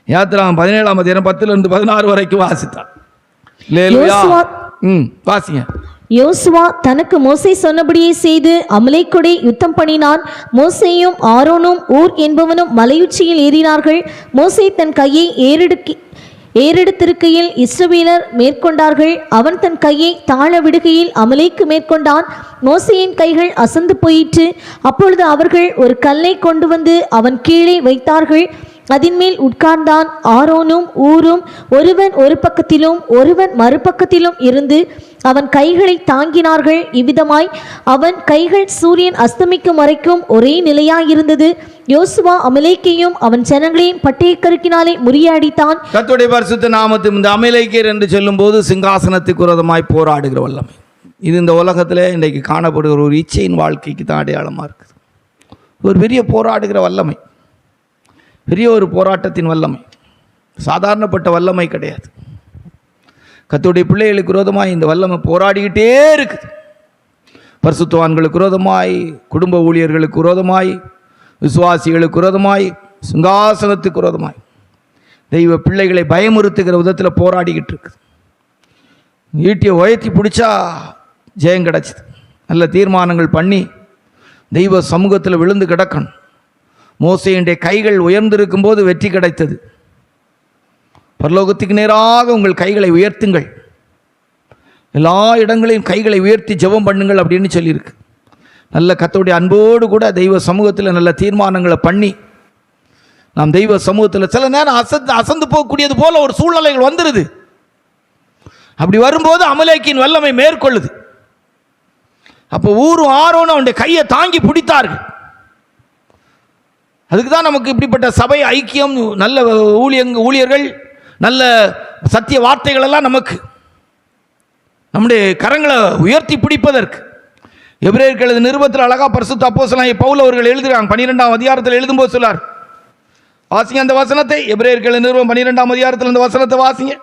யாத்திராகம் 17ஆம் அதிகாரம் 10 16 வரைக்கும் வாசித்தார். அல்லேலூயா. வாசிங்க. யோசுவா தனக்கு மோசே சொன்னபடியே செய்து அமலேக்கோடே யுத்தம் பண்ணினான். மோசேயும் ஆரோனும் ஊர் என்பவனும் மலையுச்சியில் ஏறினார்கள். மோசே தன் கையை ஏறெடுத்திருக்கையில் இஸ்ரவேலர் மேற்கொண்டார்கள். அவன் தன் கையை தாழ விடுகையில் அமலேக்கு மேற்கொண்டான். மோசேயின் கைகள் அசந்து போயிற்று. அப்பொழுது அவர்கள் ஒரு கல்லை கொண்டு வந்து அவன் கீழே வைத்தார்கள். அதன் மேல் உட்கார்ந்தான். ஆரோனும் ஊரும் ஒருவன் ஒரு பக்கத்திலும் ஒருவன் மறுபக்கத்திலும் இருந்து அவன் கைகளை தாங்கினார்கள். இவ்விதமாய் அவன் கைகள் சூரியன் அஸ்தமிக்கும் வரைக்கும் ஒரே நிலையாயிருந்தது. யோசுவா அமலேக்கையும் அவன் ஜனங்களையும் பட்டயக்கருக்கினாலே முறியடித்தான். கர்த்தருடைய பரிசுத்த நாமத்தில் இந்த அமலேக்கியர் என்று சொல்லும் போது சிங்காசனத்துக்கு விரோதமாய் போராடுகிற வல்லமை. இது இந்த உலகத்தில் இன்றைக்கு காணப்படுகிற ஒரு இச்சையின் வாழ்க்கைக்கு தான் அடையாளமாக இருக்குது. ஒரு பெரிய போராடுகிற வல்லமை, பெரிய ஒரு போராட்டத்தின் வல்லமை, சாதாரணப்பட்ட வல்லமை கிடையாது. கர்த்தருடைய பிள்ளைகளுக்கு விரோதமாய் இந்த வல்லமை போராடிக்கிட்டே இருக்குது. பரிசுத்தவான்களுக்கு விரோதமாய், குடும்ப ஊழியர்களுக்கு விரோதமாய், விசுவாசிகளுக்கு விரோதமாய், சிங்காசனத்துக்கு விரோதமாய், தெய்வ பிள்ளைகளை பயமுறுத்துகிற விதத்தில் போராடிக்கிட்டு இருக்குது. ஈட்டியை உயர்த்தி பிடிச்சா ஜெயம் கிடச்சிது. நல்ல தீர்மானங்கள் பண்ணி தெய்வ சமூகத்தில் விழுந்து கிடக்கணும். மோசேயுடைய கைகள் உயர்ந்திருக்கும் போது வெற்றி கிடைத்தது. பரலோகத்துக்கு நேராக உங்கள் கைகளை உயர்த்துங்கள், எல்லா இடங்களையும் கைகளை உயர்த்தி ஜெபம் பண்ணுங்கள் அப்படின்னு சொல்லியிருக்கு. நல்ல கர்த்தருடைய அன்போடு கூட தெய்வ சமூகத்தில் நல்ல தீர்மானங்களை பண்ணி நாம் தெய்வ சமூகத்தில் சில நேரம் அசந்து போகக்கூடியது போல ஒரு சூழ்நிலைகள் வந்துடுது. அப்படி வரும்போது அமலேக்கின் வல்லமை மேற்கொள்ளுது. அப்போ ஊரும் ஆரோனும் அவனுடைய கையை தாங்கி பிடித்தார்கள். அதுக்கு தான் நமக்கு இப்படிப்பட்ட சபை ஐக்கியம், நல்ல ஊழியர்கள், நல்ல சத்திய வார்த்தைகள் எல்லாம் நமக்கு நம்முடைய கரங்களை உயர்த்தி பிடிப்பதற்கு. எபிரேயர்கள் எழுதின நிருபத்தில் அழகா பரிசுத்த அப்போஸ்தலனாகிய பவுல் அவர்கள் எழுதுகிறாங்க. 12ஆம் அதிகாரத்தில் எழுதும்போது சொல்லார். வாசிங்க அந்த வசனத்தை. எபிரேயர்கள் நிருபம் 12ஆம் அதிகாரத்தில் அந்த வசனத்தை வாசிங்க.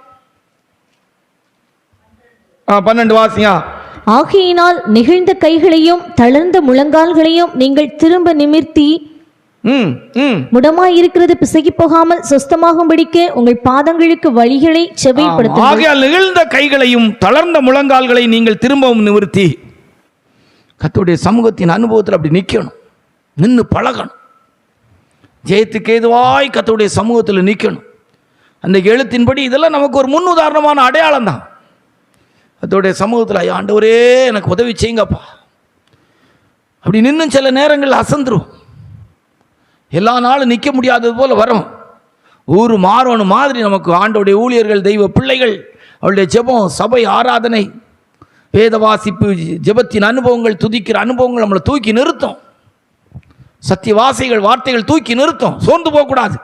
12 வாசிங்க. ஆகையினால் நெகிழ்ந்த கைகளையும் தளர்ந்த முழங்கால்களையும் நீங்கள் திரும்ப நிமிர்த்தி முடமாயிருக்கிறது பிசகி போகாமல் சொஸ்தமாகும்படிக்கு உங்கள் பாதங்களுக்கு வழிகளை செவைப்படுத்துங்கள். ஆகையால் நெகிழ்ந்த கைகளையும் தளர்ந்த முழங்கால்களை நீங்கள் திரும்பவும் நிமிர்த்தி கர்த்தருடைய சமூகத்தின் அனுபவத்தில் அப்படி நிற்கணும், நின்று பழகணும். ஜெயத்துக்கு ஏதுவாய் கர்த்தருடைய சமூகத்தில் நிற்கணும். அந்த எழுத்தின்படி இதெல்லாம் நமக்கு ஒரு முன் உதாரணமான அடையாளம் தான். கர்த்தருடைய சமூகத்தில் ஆண்டவரே எனக்கு உதவி செய்யுங்கப்பா அப்படி நின்று சில நேரங்கள் அசந்துரும். எல்லா நாளும் நிற்க முடியாதது போல் வரும். ஊரு மாறணும் மாதிரி நமக்கு ஆண்டோடைய ஊழியர்கள், தெய்வ பிள்ளைகள், அவருடைய ஜெபம், சபை ஆராதனை, வேத வாசிப்பு, ஜெபத்தின் அனுபவங்கள், துதிக்கிற அனுபவங்கள் நம்மளை தூக்கி நிறுத்தும். சத்திய வார்த்தைகள் தூக்கி நிறுத்தும். சோர்ந்து போகக்கூடாது.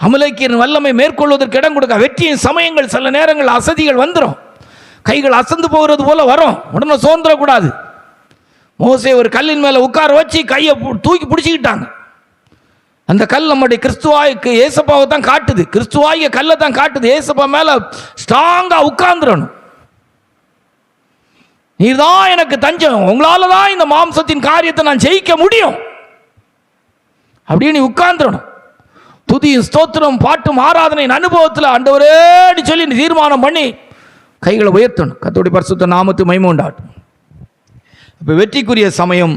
அமலேக்கியரின் வல்லமை மேற்கொள்வதற்கு இடம் கொடுக்க. வெற்றியின் சமயங்கள் சில நேரங்கள் அசதிகள் வந்துடும். கைகள் அசந்து போகிறது போல வரும். உடனே சோர்ந்துடக்கூடாது. மோசே ஒரு கல்லின் மேலே உட்கார வச்சு கையை தூக்கி பிடிச்சிக்கிட்டாங்க. அந்த கல் நம்முடைய கிறிஸ்துவாய்க்கு ஏசப்பாவை தான் காட்டுது. கிறிஸ்துவாய கல்லை தான் காட்டுது. ஏசப்பா மேலே ஸ்ட்ராங்காக உட்கார்ந்துடணும். நீர் தான் எனக்கு தஞ்சம், உங்களால தான் இந்த மாம்சத்தின் காரியத்தை நான் ஜெயிக்க முடியும் அப்படின்னு உட்கார்ந்துடணும். துதியும் ஸ்தோத்திரம், பாட்டும், ஆராதனை அனுபவத்தில் ஆண்டவரேன்னு சொல்லி தீர்மானம் பண்ணி கைகளை உயர்த்தணும். கர்த்தருடைய பரிசுத்த நாமத்துக்கு மகிமை உண்டாகட்டும். இப்போ வெற்றிக்குரிய சமயம்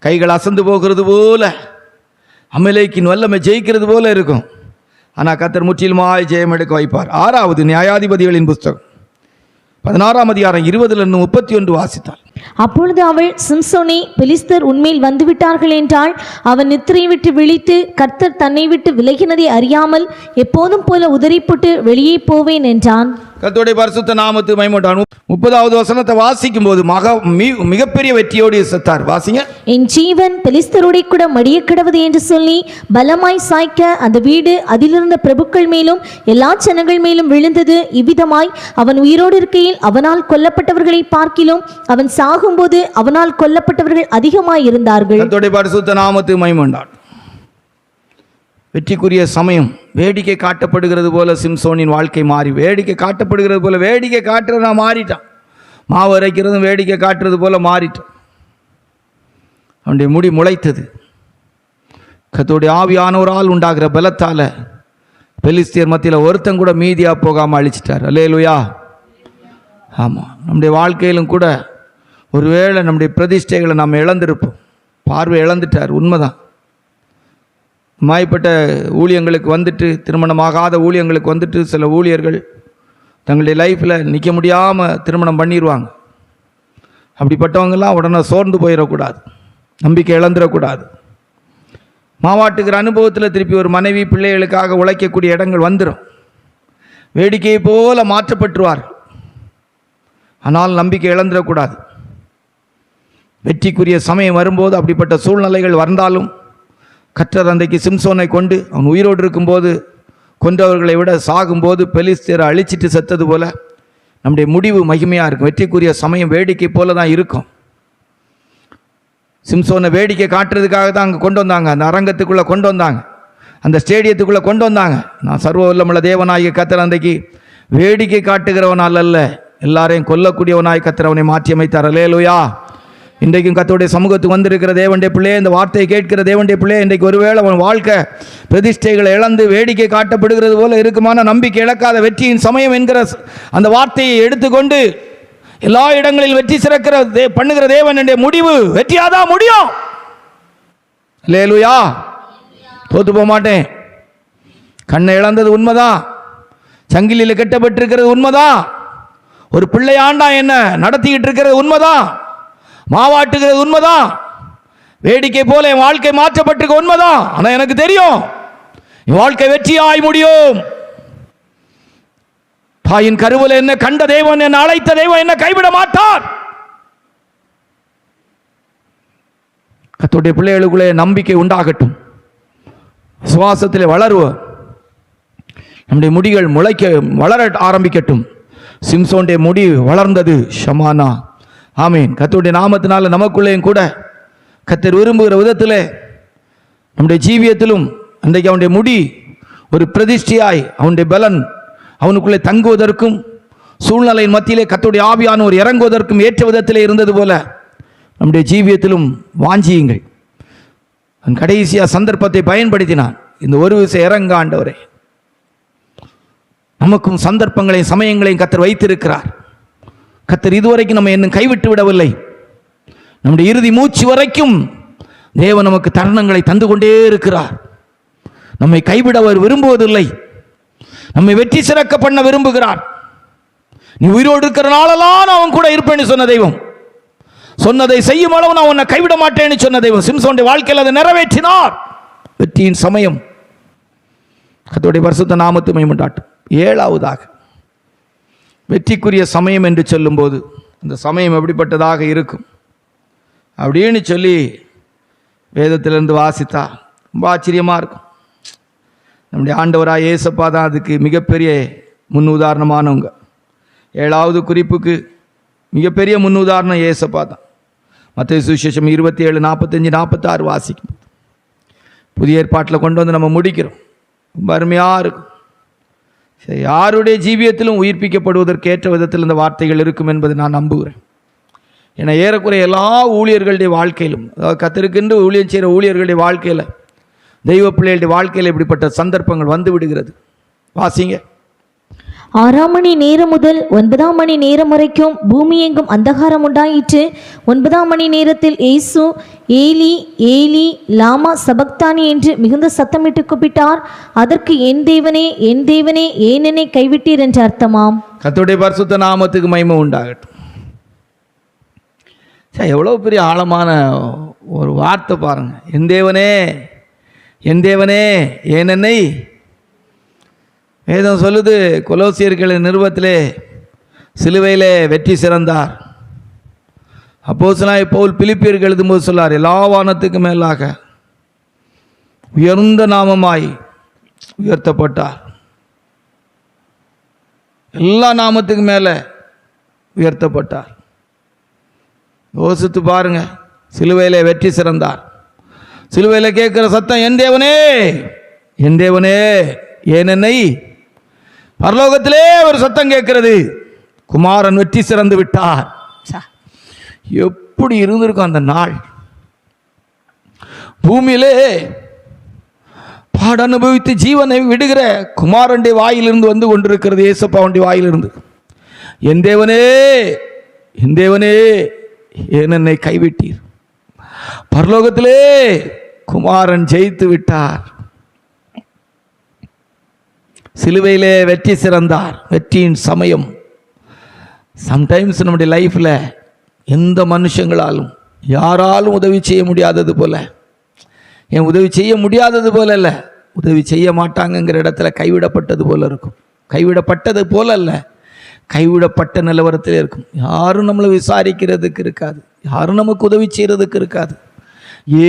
கைகள் அசந்து போகிறது போல, அமலேக்கின் வல்லமை ஜெயிக்கிறது போல இருக்கும். ஆனால் கர்த்தர் முற்றிலுமாய் ஜெயம் எடுக்க வைப்பார். 6வது நியாயாதிபதிகளின் புஸ்தகம் 16ஆம் அதிகாரம் 20 31 வாசித்தார். அப்பொழுது அவள், சிம்சோனே, பெலிஸ்தர் உன்மேல் வந்துவிட்டார்கள் என்றாள். அவன் நித்திரை விட்டு விழித்து, கர்த்தர் தன்னை விட்டு விலகினதை அறியாமல் எப்போதும் போல உதறிப்பட்டு வெளியே போவேன் என்றான். கர்த்தருடைய பரிசுத்த நாமத்துக்கு மகிமை உண்டாகட்டும். 30வது வசனத்தை வாசிக்கும் போது மிகப்பெரிய வெற்றியோடு செத்தார். வாசிங்க. என் ஜீவன் பெலிஸ்தரோட கூட மடிய கிடவது என்று சொல்லி பலமாய் சாய்க்க அந்த வீடு அதிலிருந்த பிரபுக்கள் மேலும் எல்லா ஜனங்கள் மேலும் விழுந்தது. இவ்விதமாய் அவன் உயிரோடு இருக்கையில் அவனால் கொல்லப்பட்டவர்களை பார்க்கிலும் அவன் சாகும்போது அவனால் கொல்லப்பட்டவர்கள் அதிகமாய் இருந்தார்கள். கர்த்தருடைய பரிசுத்த நாமத்துக்கு மகிமை உண்டாகட்டும். வெற்றிக்குரிய சமயம் வேடிக்கை காட்டப்படுகிறது போல சிம்சோனின் வாழ்க்கை மாறி, வேடிக்கை காட்டப்படுகிறது போல வேடிக்கை காட்டுறது நான் மாறிட்டான். மாவு அரைக்கிறதும் வேடிக்கை காட்டுறது போல மாறிட்டான். அவனுடைய முடி முளைத்தது. கர்த்தருடைய ஆவியானவரால் உண்டாகிற பலத்தால் பெலிஸ்தியர் மத்தியில் ஒருத்தன் கூட மீதியாக போகாமல் அழிச்சிட்டார். அல்லேலூயா. ஆமாம், நம்முடைய வாழ்க்கையிலும் கூட ஒருவேளை நம்முடைய பிரதிஷ்டைகளை நாம் இழந்திருப்போம். பார்வை இழந்துட்டார், உண்மைதான். மாய்ப்பட்ட ஊழியங்களுக்கு வந்துட்டு, திருமணமாகாத ஊழியங்களுக்கு வந்துட்டு சில ஊழியர்கள் தங்களுடைய லைஃப்பில் நிற்க முடியாமல் திருமணம் பண்ணிடுவாங்க. அப்படிப்பட்டவங்கெல்லாம் உடனே சோர்ந்து போயிடக்கூடாது, நம்பிக்கை இழந்துடக்கூடாது. மாவாட்டுக்கிற அனுபவத்தில் திருப்பி ஒரு மனைவி பிள்ளைகளுக்காக உழைக்கக்கூடிய இடங்கள் வந்துடும். வேடிக்கையை போல மாற்றப்பட்டுருவார். ஆனால் நம்பிக்கை இழந்துடக்கூடாது. வெற்றிக்குரிய சமயம் வரும்போது அப்படிப்பட்ட சூழ்நிலைகள் வந்தாலும் கர்த்தர் அன்றைக்கு சிம்சோனை கொண்டு அவன் உயிரோடு இருக்கும்போது கொன்றவர்களை விட சாகும்போது பெலிஸ்தரை அழிச்சிட்டு செத்தது போல நம்முடைய முடிவு மகிமையாக இருக்கும். வெற்றிக்குரிய சமயம் வேடிக்கை போல தான் இருக்கும். சிம்சோனை வேடிக்கை காட்டுறதுக்காக தான் அங்கே கொண்டு வந்தாங்க, அந்த அரங்கத்துக்குள்ளே கொண்டு வந்தாங்க, அந்த ஸ்டேடியத்துக்குள்ளே கொண்டு வந்தாங்க. நான் சர்வ வல்லமுள்ள தேவனாகிய கர்த்தர் அன்றைக்கு வேடிக்கை காட்டுகிறவனால் அல்ல, எல்லாரையும் கொல்லக்கூடியவனாய் கர்த்தர் அவனை மாற்றி அமைத்தார். அல்லேலூயா. இன்றைக்கும் கர்த்தருடைய சமூகத்துக்கு வந்திருக்கிற தேவனுடைய பிள்ளையே, இந்த வார்த்தையை கேட்கிற தேவனுடைய பிள்ளையே, இன்றைக்கு ஒருவேளை அவன் வாழ்க்கை பிரதிஷ்டைகளை இழந்து வேடிக்கை காட்டப்படுகிறது போல இருக்குமான நம்பிக்கை இழக்காத வெற்றியின் சமயம் என்கிற அந்த வார்த்தையை எடுத்துக்கொண்டு எல்லா இடங்களில் வெற்றி சிறக்கிற பண்ணுகிற தேவனுடைய முடிவு வெற்றியாதான் முடியும். அல்லேலூயா. தோத்து போக மாட்டேன். கண்ணை இழந்தது உண்மைதான், சங்கிலியில் கட்டப்பட்டிருக்கிறது உண்மைதான், ஒரு பிள்ளையாண்டா என்ன நடத்திக்கிட்டு இருக்கிறது உண்மைதான், மாவாட்டுகிறது உண்மைதான், வேடிக்கை போல என் வாழ்க்கை மாற்றப்பட்டிருக்க உண்மைதான். ஆனால் எனக்கு தெரியும் என் வாழ்க்கை வெற்றியாய் முடியும். தாயின் கருவில் என்ன கண்ட தேவன், என்ன அழைத்த தேவன் என்ன கைவிட மாட்டார். கர்த்தருடைய பிள்ளைகளுக்குள்ளே நம்பிக்கை உண்டாகட்டும், விசுவாசத்தில் வளருவோம், நம்முடைய முடிகள் வளர ஆரம்பிக்கட்டும். சிம்சோனுடைய முடி வளர்ந்தது. ஷமானா. ஆமீன். கர்த்தருடைய நாமத்தினால நமக்குள்ளேயும் கூட கர்த்தர் விரும்புகிற விதத்தில் நம்முடைய ஜீவியத்திலும் அன்றைக்கு அவனுடைய முடி ஒரு பிரதிஷ்டையாய் அவனுடைய பலன் அவனுக்குள்ளே தங்குவதற்கும் சூழ்நிலையின் மத்தியிலே கர்த்தருடைய ஆவியானவர் இறங்குவதற்கும் ஏற்ற விதத்திலே இருந்தது போல நம்முடைய ஜீவியத்திலும் வாஞ்சியுங்கள். அவன் கடைசியாக சந்தர்ப்பத்தை பயன்படுத்தினான். இந்த ஒரு விஷயம் இறங்க ஆண்டவரே, நமக்கும் சந்தர்ப்பங்களையும் சமயங்களையும் கர்த்தர் வைத்திருக்கிறார். கர்த்தர் இதுவரைக்கும் நம்ம இன்னும் கைவிட்டு விடவில்லை. நம்முடைய இறுதி மூச்சு வரைக்கும் தேவன் நமக்கு தருணங்களை தந்து கொண்டே இருக்கிறார். நம்மை கைவிட அவர் விரும்புவதில்லை, நம்மை வெற்றி சிறக்க பண்ண விரும்புகிறார். நீ உயிரோடு இருக்கிற நாளெல்லாம் நான் அவன் கூட இருப்பேன்னு சொன்ன தெய்வம், சொன்னதை செய்யும் அளவு நான் உன்னை கைவிட மாட்டேன்னு சொன்ன தெய்வம் சிம்சோனுடைய வாழ்க்கையில் அதை நிறைவேற்றினார். வெற்றியின் சமயம். கர்த்தருடைய பரிசுத்த நாமத்துக்கு மகிமை உண்டாகட்டும். 7வதாக வெற்றிக்குரிய சமயம் என்று சொல்லும்போது அந்த சமயம் எப்படிப்பட்டதாக இருக்கும் அப்படின்னு சொல்லி வேதத்திலிருந்து வாசித்தா ரொம்ப ஆச்சரியமாக இருக்கும். நம்முடைய ஆண்டவராக இயேசப்பா தான் அதுக்கு மிகப்பெரிய முன் உதாரணமானவங்க. 7வது குறிப்புக்கு மிகப்பெரிய முன் உதாரணம் இயேசப்பா தான். மத்தேயு சுவிசேஷம் 27, 45, 46 வாசிக்கும் புதிய ஏற்பாட்டில் கொண்டு வந்து நம்ம முடிக்கிறோம். ரொம்ப அருமையாக இருக்கும். யாருடைய ஜீவியத்திலும் உயிர்ப்பிக்கப்படுவதற்கு ஏற்ற விதத்தில் இந்த வார்த்தைகள் இருக்கும் என்பதை நான் நம்புகிறேன். ஏன்னா ஏறக்குறைய எல்லா ஊழியர்களுடைய வாழ்க்கையிலும், அதாவது கர்த்தருக்கென்று ஊழியம் செய்கிற ஊழியர்களுடைய வாழ்க்கையில், தெய்வ பிள்ளைகளுடைய வாழ்க்கையில் இப்படிப்பட்ட சந்தர்ப்பங்கள் வந்து விடுகிறது. வாசிங்க. 6 மணி நேரம் முதல் 9 மணி நேரம் வரைக்கும் பூமி எங்கும் அந்தகாரம் உண்டாயிற்று. 9 மணி நேரத்தில் இயேசு, ஏலி ஏலி லாமா சபக்தானி என்று மிகுந்த சத்தமிட்டு கூப்பிட்டார். அதற்கு என் தேவனே ஏன் என்னை கைவிட்டீர் என்று அர்த்தமாம். கர்த்தருடைய பரிசுத்த நாமத்துக்கு மகிமை உண்டாகட்டும். சார் எவ்வளோ பெரிய ஆழமான ஒரு வார்த்தை பாருங்கள். என் தேவனே ஏன் என்னை, வேதம் சொல்லுது கொலோசியர்களின் நிருபத்திலே சிலுவையிலே வெற்றி சிறந்தார். அப்போஸ்தலனாகிய பவுல் பிலிப்பியருக்கு எழுதும்போது சொல்லார், எல்லா வானத்துக்கு மேலாக உயர்ந்த நாமமாய் உயர்த்தப்பட்டார். எல்லா நாமத்துக்கு மேலே உயர்த்தப்பட்டார். யோசித்து பாருங்க, சிலுவையில் வெற்றி சிறந்தார். சிலுவையில் கேட்குற சத்தம், என் தேவனே ஏன் என்னை. பரலோகத்திலே ஒரு சத்தம் கேட்கிறது, குமாரன் வெற்றி சிறந்து விட்டார். எப்படி இருந்திருக்கும் அந்த நாள். பூமியிலே பாட அனுபவித்து ஜீவனை விடுகிற குமாரனுடைய வாயிலிருந்து வந்து கொண்டிருக்கிறது, ஏசப்பாவுடைய வாயிலிருந்து, என் தேவனே ஏன் என்னை கைவிட்டீர். பரலோகத்திலே குமாரன் ஜெயித்து விட்டார். சிலுவையிலே வெற்றி சிறந்தார். வெற்றியின் சமயம். சம்டைம்ஸ் நம்முடைய லைஃப்பில் எந்த மனுஷங்களாலும் யாராலும் உதவி செய்ய முடியாதது போல, ஏன் உதவி செய்ய முடியாதது போல இல்லை, உதவி செய்ய மாட்டாங்கங்கிற இடத்துல கைவிடப்பட்டது போல இருக்கும். கைவிடப்பட்டது போல அல்ல, கைவிடப்பட்ட நிலவரத்தில் இருக்கும். யாரும் நம்மளை விசாரிக்கிறதுக்கு இருக்காது, யாரும் நமக்கு உதவி செய்கிறதுக்கு இருக்காது,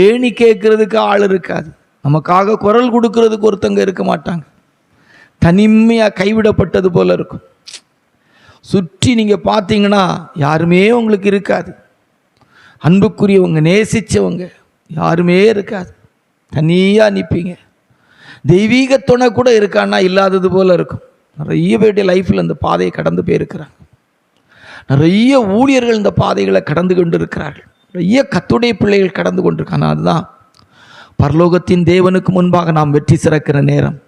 ஏணி கேட்கறதுக்கு ஆள் இருக்காது, நமக்காக குரல் கொடுக்கறதுக்கு ஒருத்தங்க இருக்க மாட்டாங்க. தனிமையாக கைவிடப்பட்டது போல இருக்கும். சுற்றி நீங்கள் பார்த்தீங்கன்னா யாருமே உங்களுக்கு இருக்காது. அன்புக்குரியவங்க, நேசித்தவங்க யாருமே இருக்காது. தனியாக நிற்பீங்க. தெய்வீக துணை கூட இருக்கான்னா இல்லாதது போல் இருக்கும். நிறைய பேருடைய லைஃப்பில் இந்த பாதையை கடந்து போயிருக்கிறாங்க. நிறைய ஊழியர்கள் இந்த பாதைகளை கடந்து கொண்டு இருக்கிறார்கள். நிறைய கர்த்தருடைய பிள்ளைகள் கடந்து கொண்டிருக்காங்க. அதுதான் பரலோகத்தின் தேவனுக்கு முன்பாக நாம் வெற்றி சிறக்கிற நேரம்.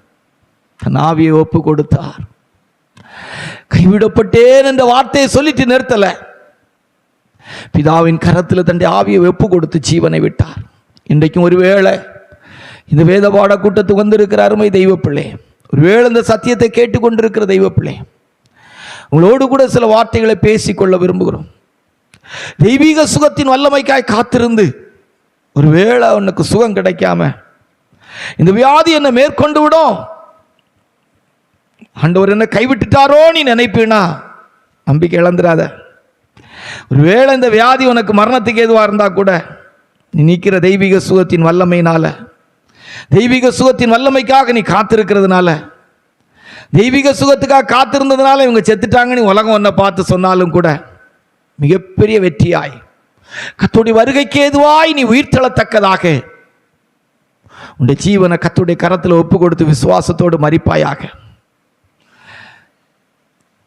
தன் ஆவியை ஒப்பு கொடுத்தார். கைவிடப்பட்டேன் என்ற வார்த்தையை சொல்லிட்டு நிறுத்தல, பிதாவின் கரத்தில் தன்னுடைய ஆவியை ஒப்பு கொடுத்து ஜீவனை விட்டார். இன்றைக்கும் ஒருவேளை இந்த வேத பாட கூட்டத்துக்கு வந்திருக்கிற அருமை தெய்வ பிள்ளை, ஒருவேளை இந்த சத்தியத்தை கேட்டுக்கொண்டிருக்கிற தெய்வ பிள்ளை, உங்களோடு கூட சில வார்த்தைகளை பேசிக்கொள்ள விரும்புகிறோம். தெய்வீக சுகத்தின் வல்லமைக்காய் காத்திருந்து ஒருவேளை உனக்கு சுகம் கிடைக்காம இந்த வியாதி என்னை மேற்கொண்டு விடும், ஆண்டவர் என்ன கைவிட்டுட்டாரோ நீ நினைப்பீனா, நம்பிக்கை இழந்துடாத. ஒருவேளை இந்த வியாதி உனக்கு மரணத்துக்கு எதுவாக இருந்தா கூட நீ நிற்கிற தெய்வீக சுகத்தின் வல்லமையினால, தெய்வீக சுகத்தின் வல்லமைக்காக நீ காத்திருக்கிறதுனால, தெய்வீக சுகத்துக்காக காத்திருந்ததுனால இவங்க செத்துட்டாங்கன்னு உலகம் ஒன்றை பார்த்து சொன்னாலும் கூட மிகப்பெரிய வெற்றியாய் கர்த்தருடைய வருகைக்கு ஏதுவாய் நீ உயிர் தள்ளத்தக்கதாக உன்னுடைய ஜீவனை கர்த்தருடைய கரத்தில் ஒப்பு கொடுத்து விசுவாசத்தோடு மரிப்பாயாக.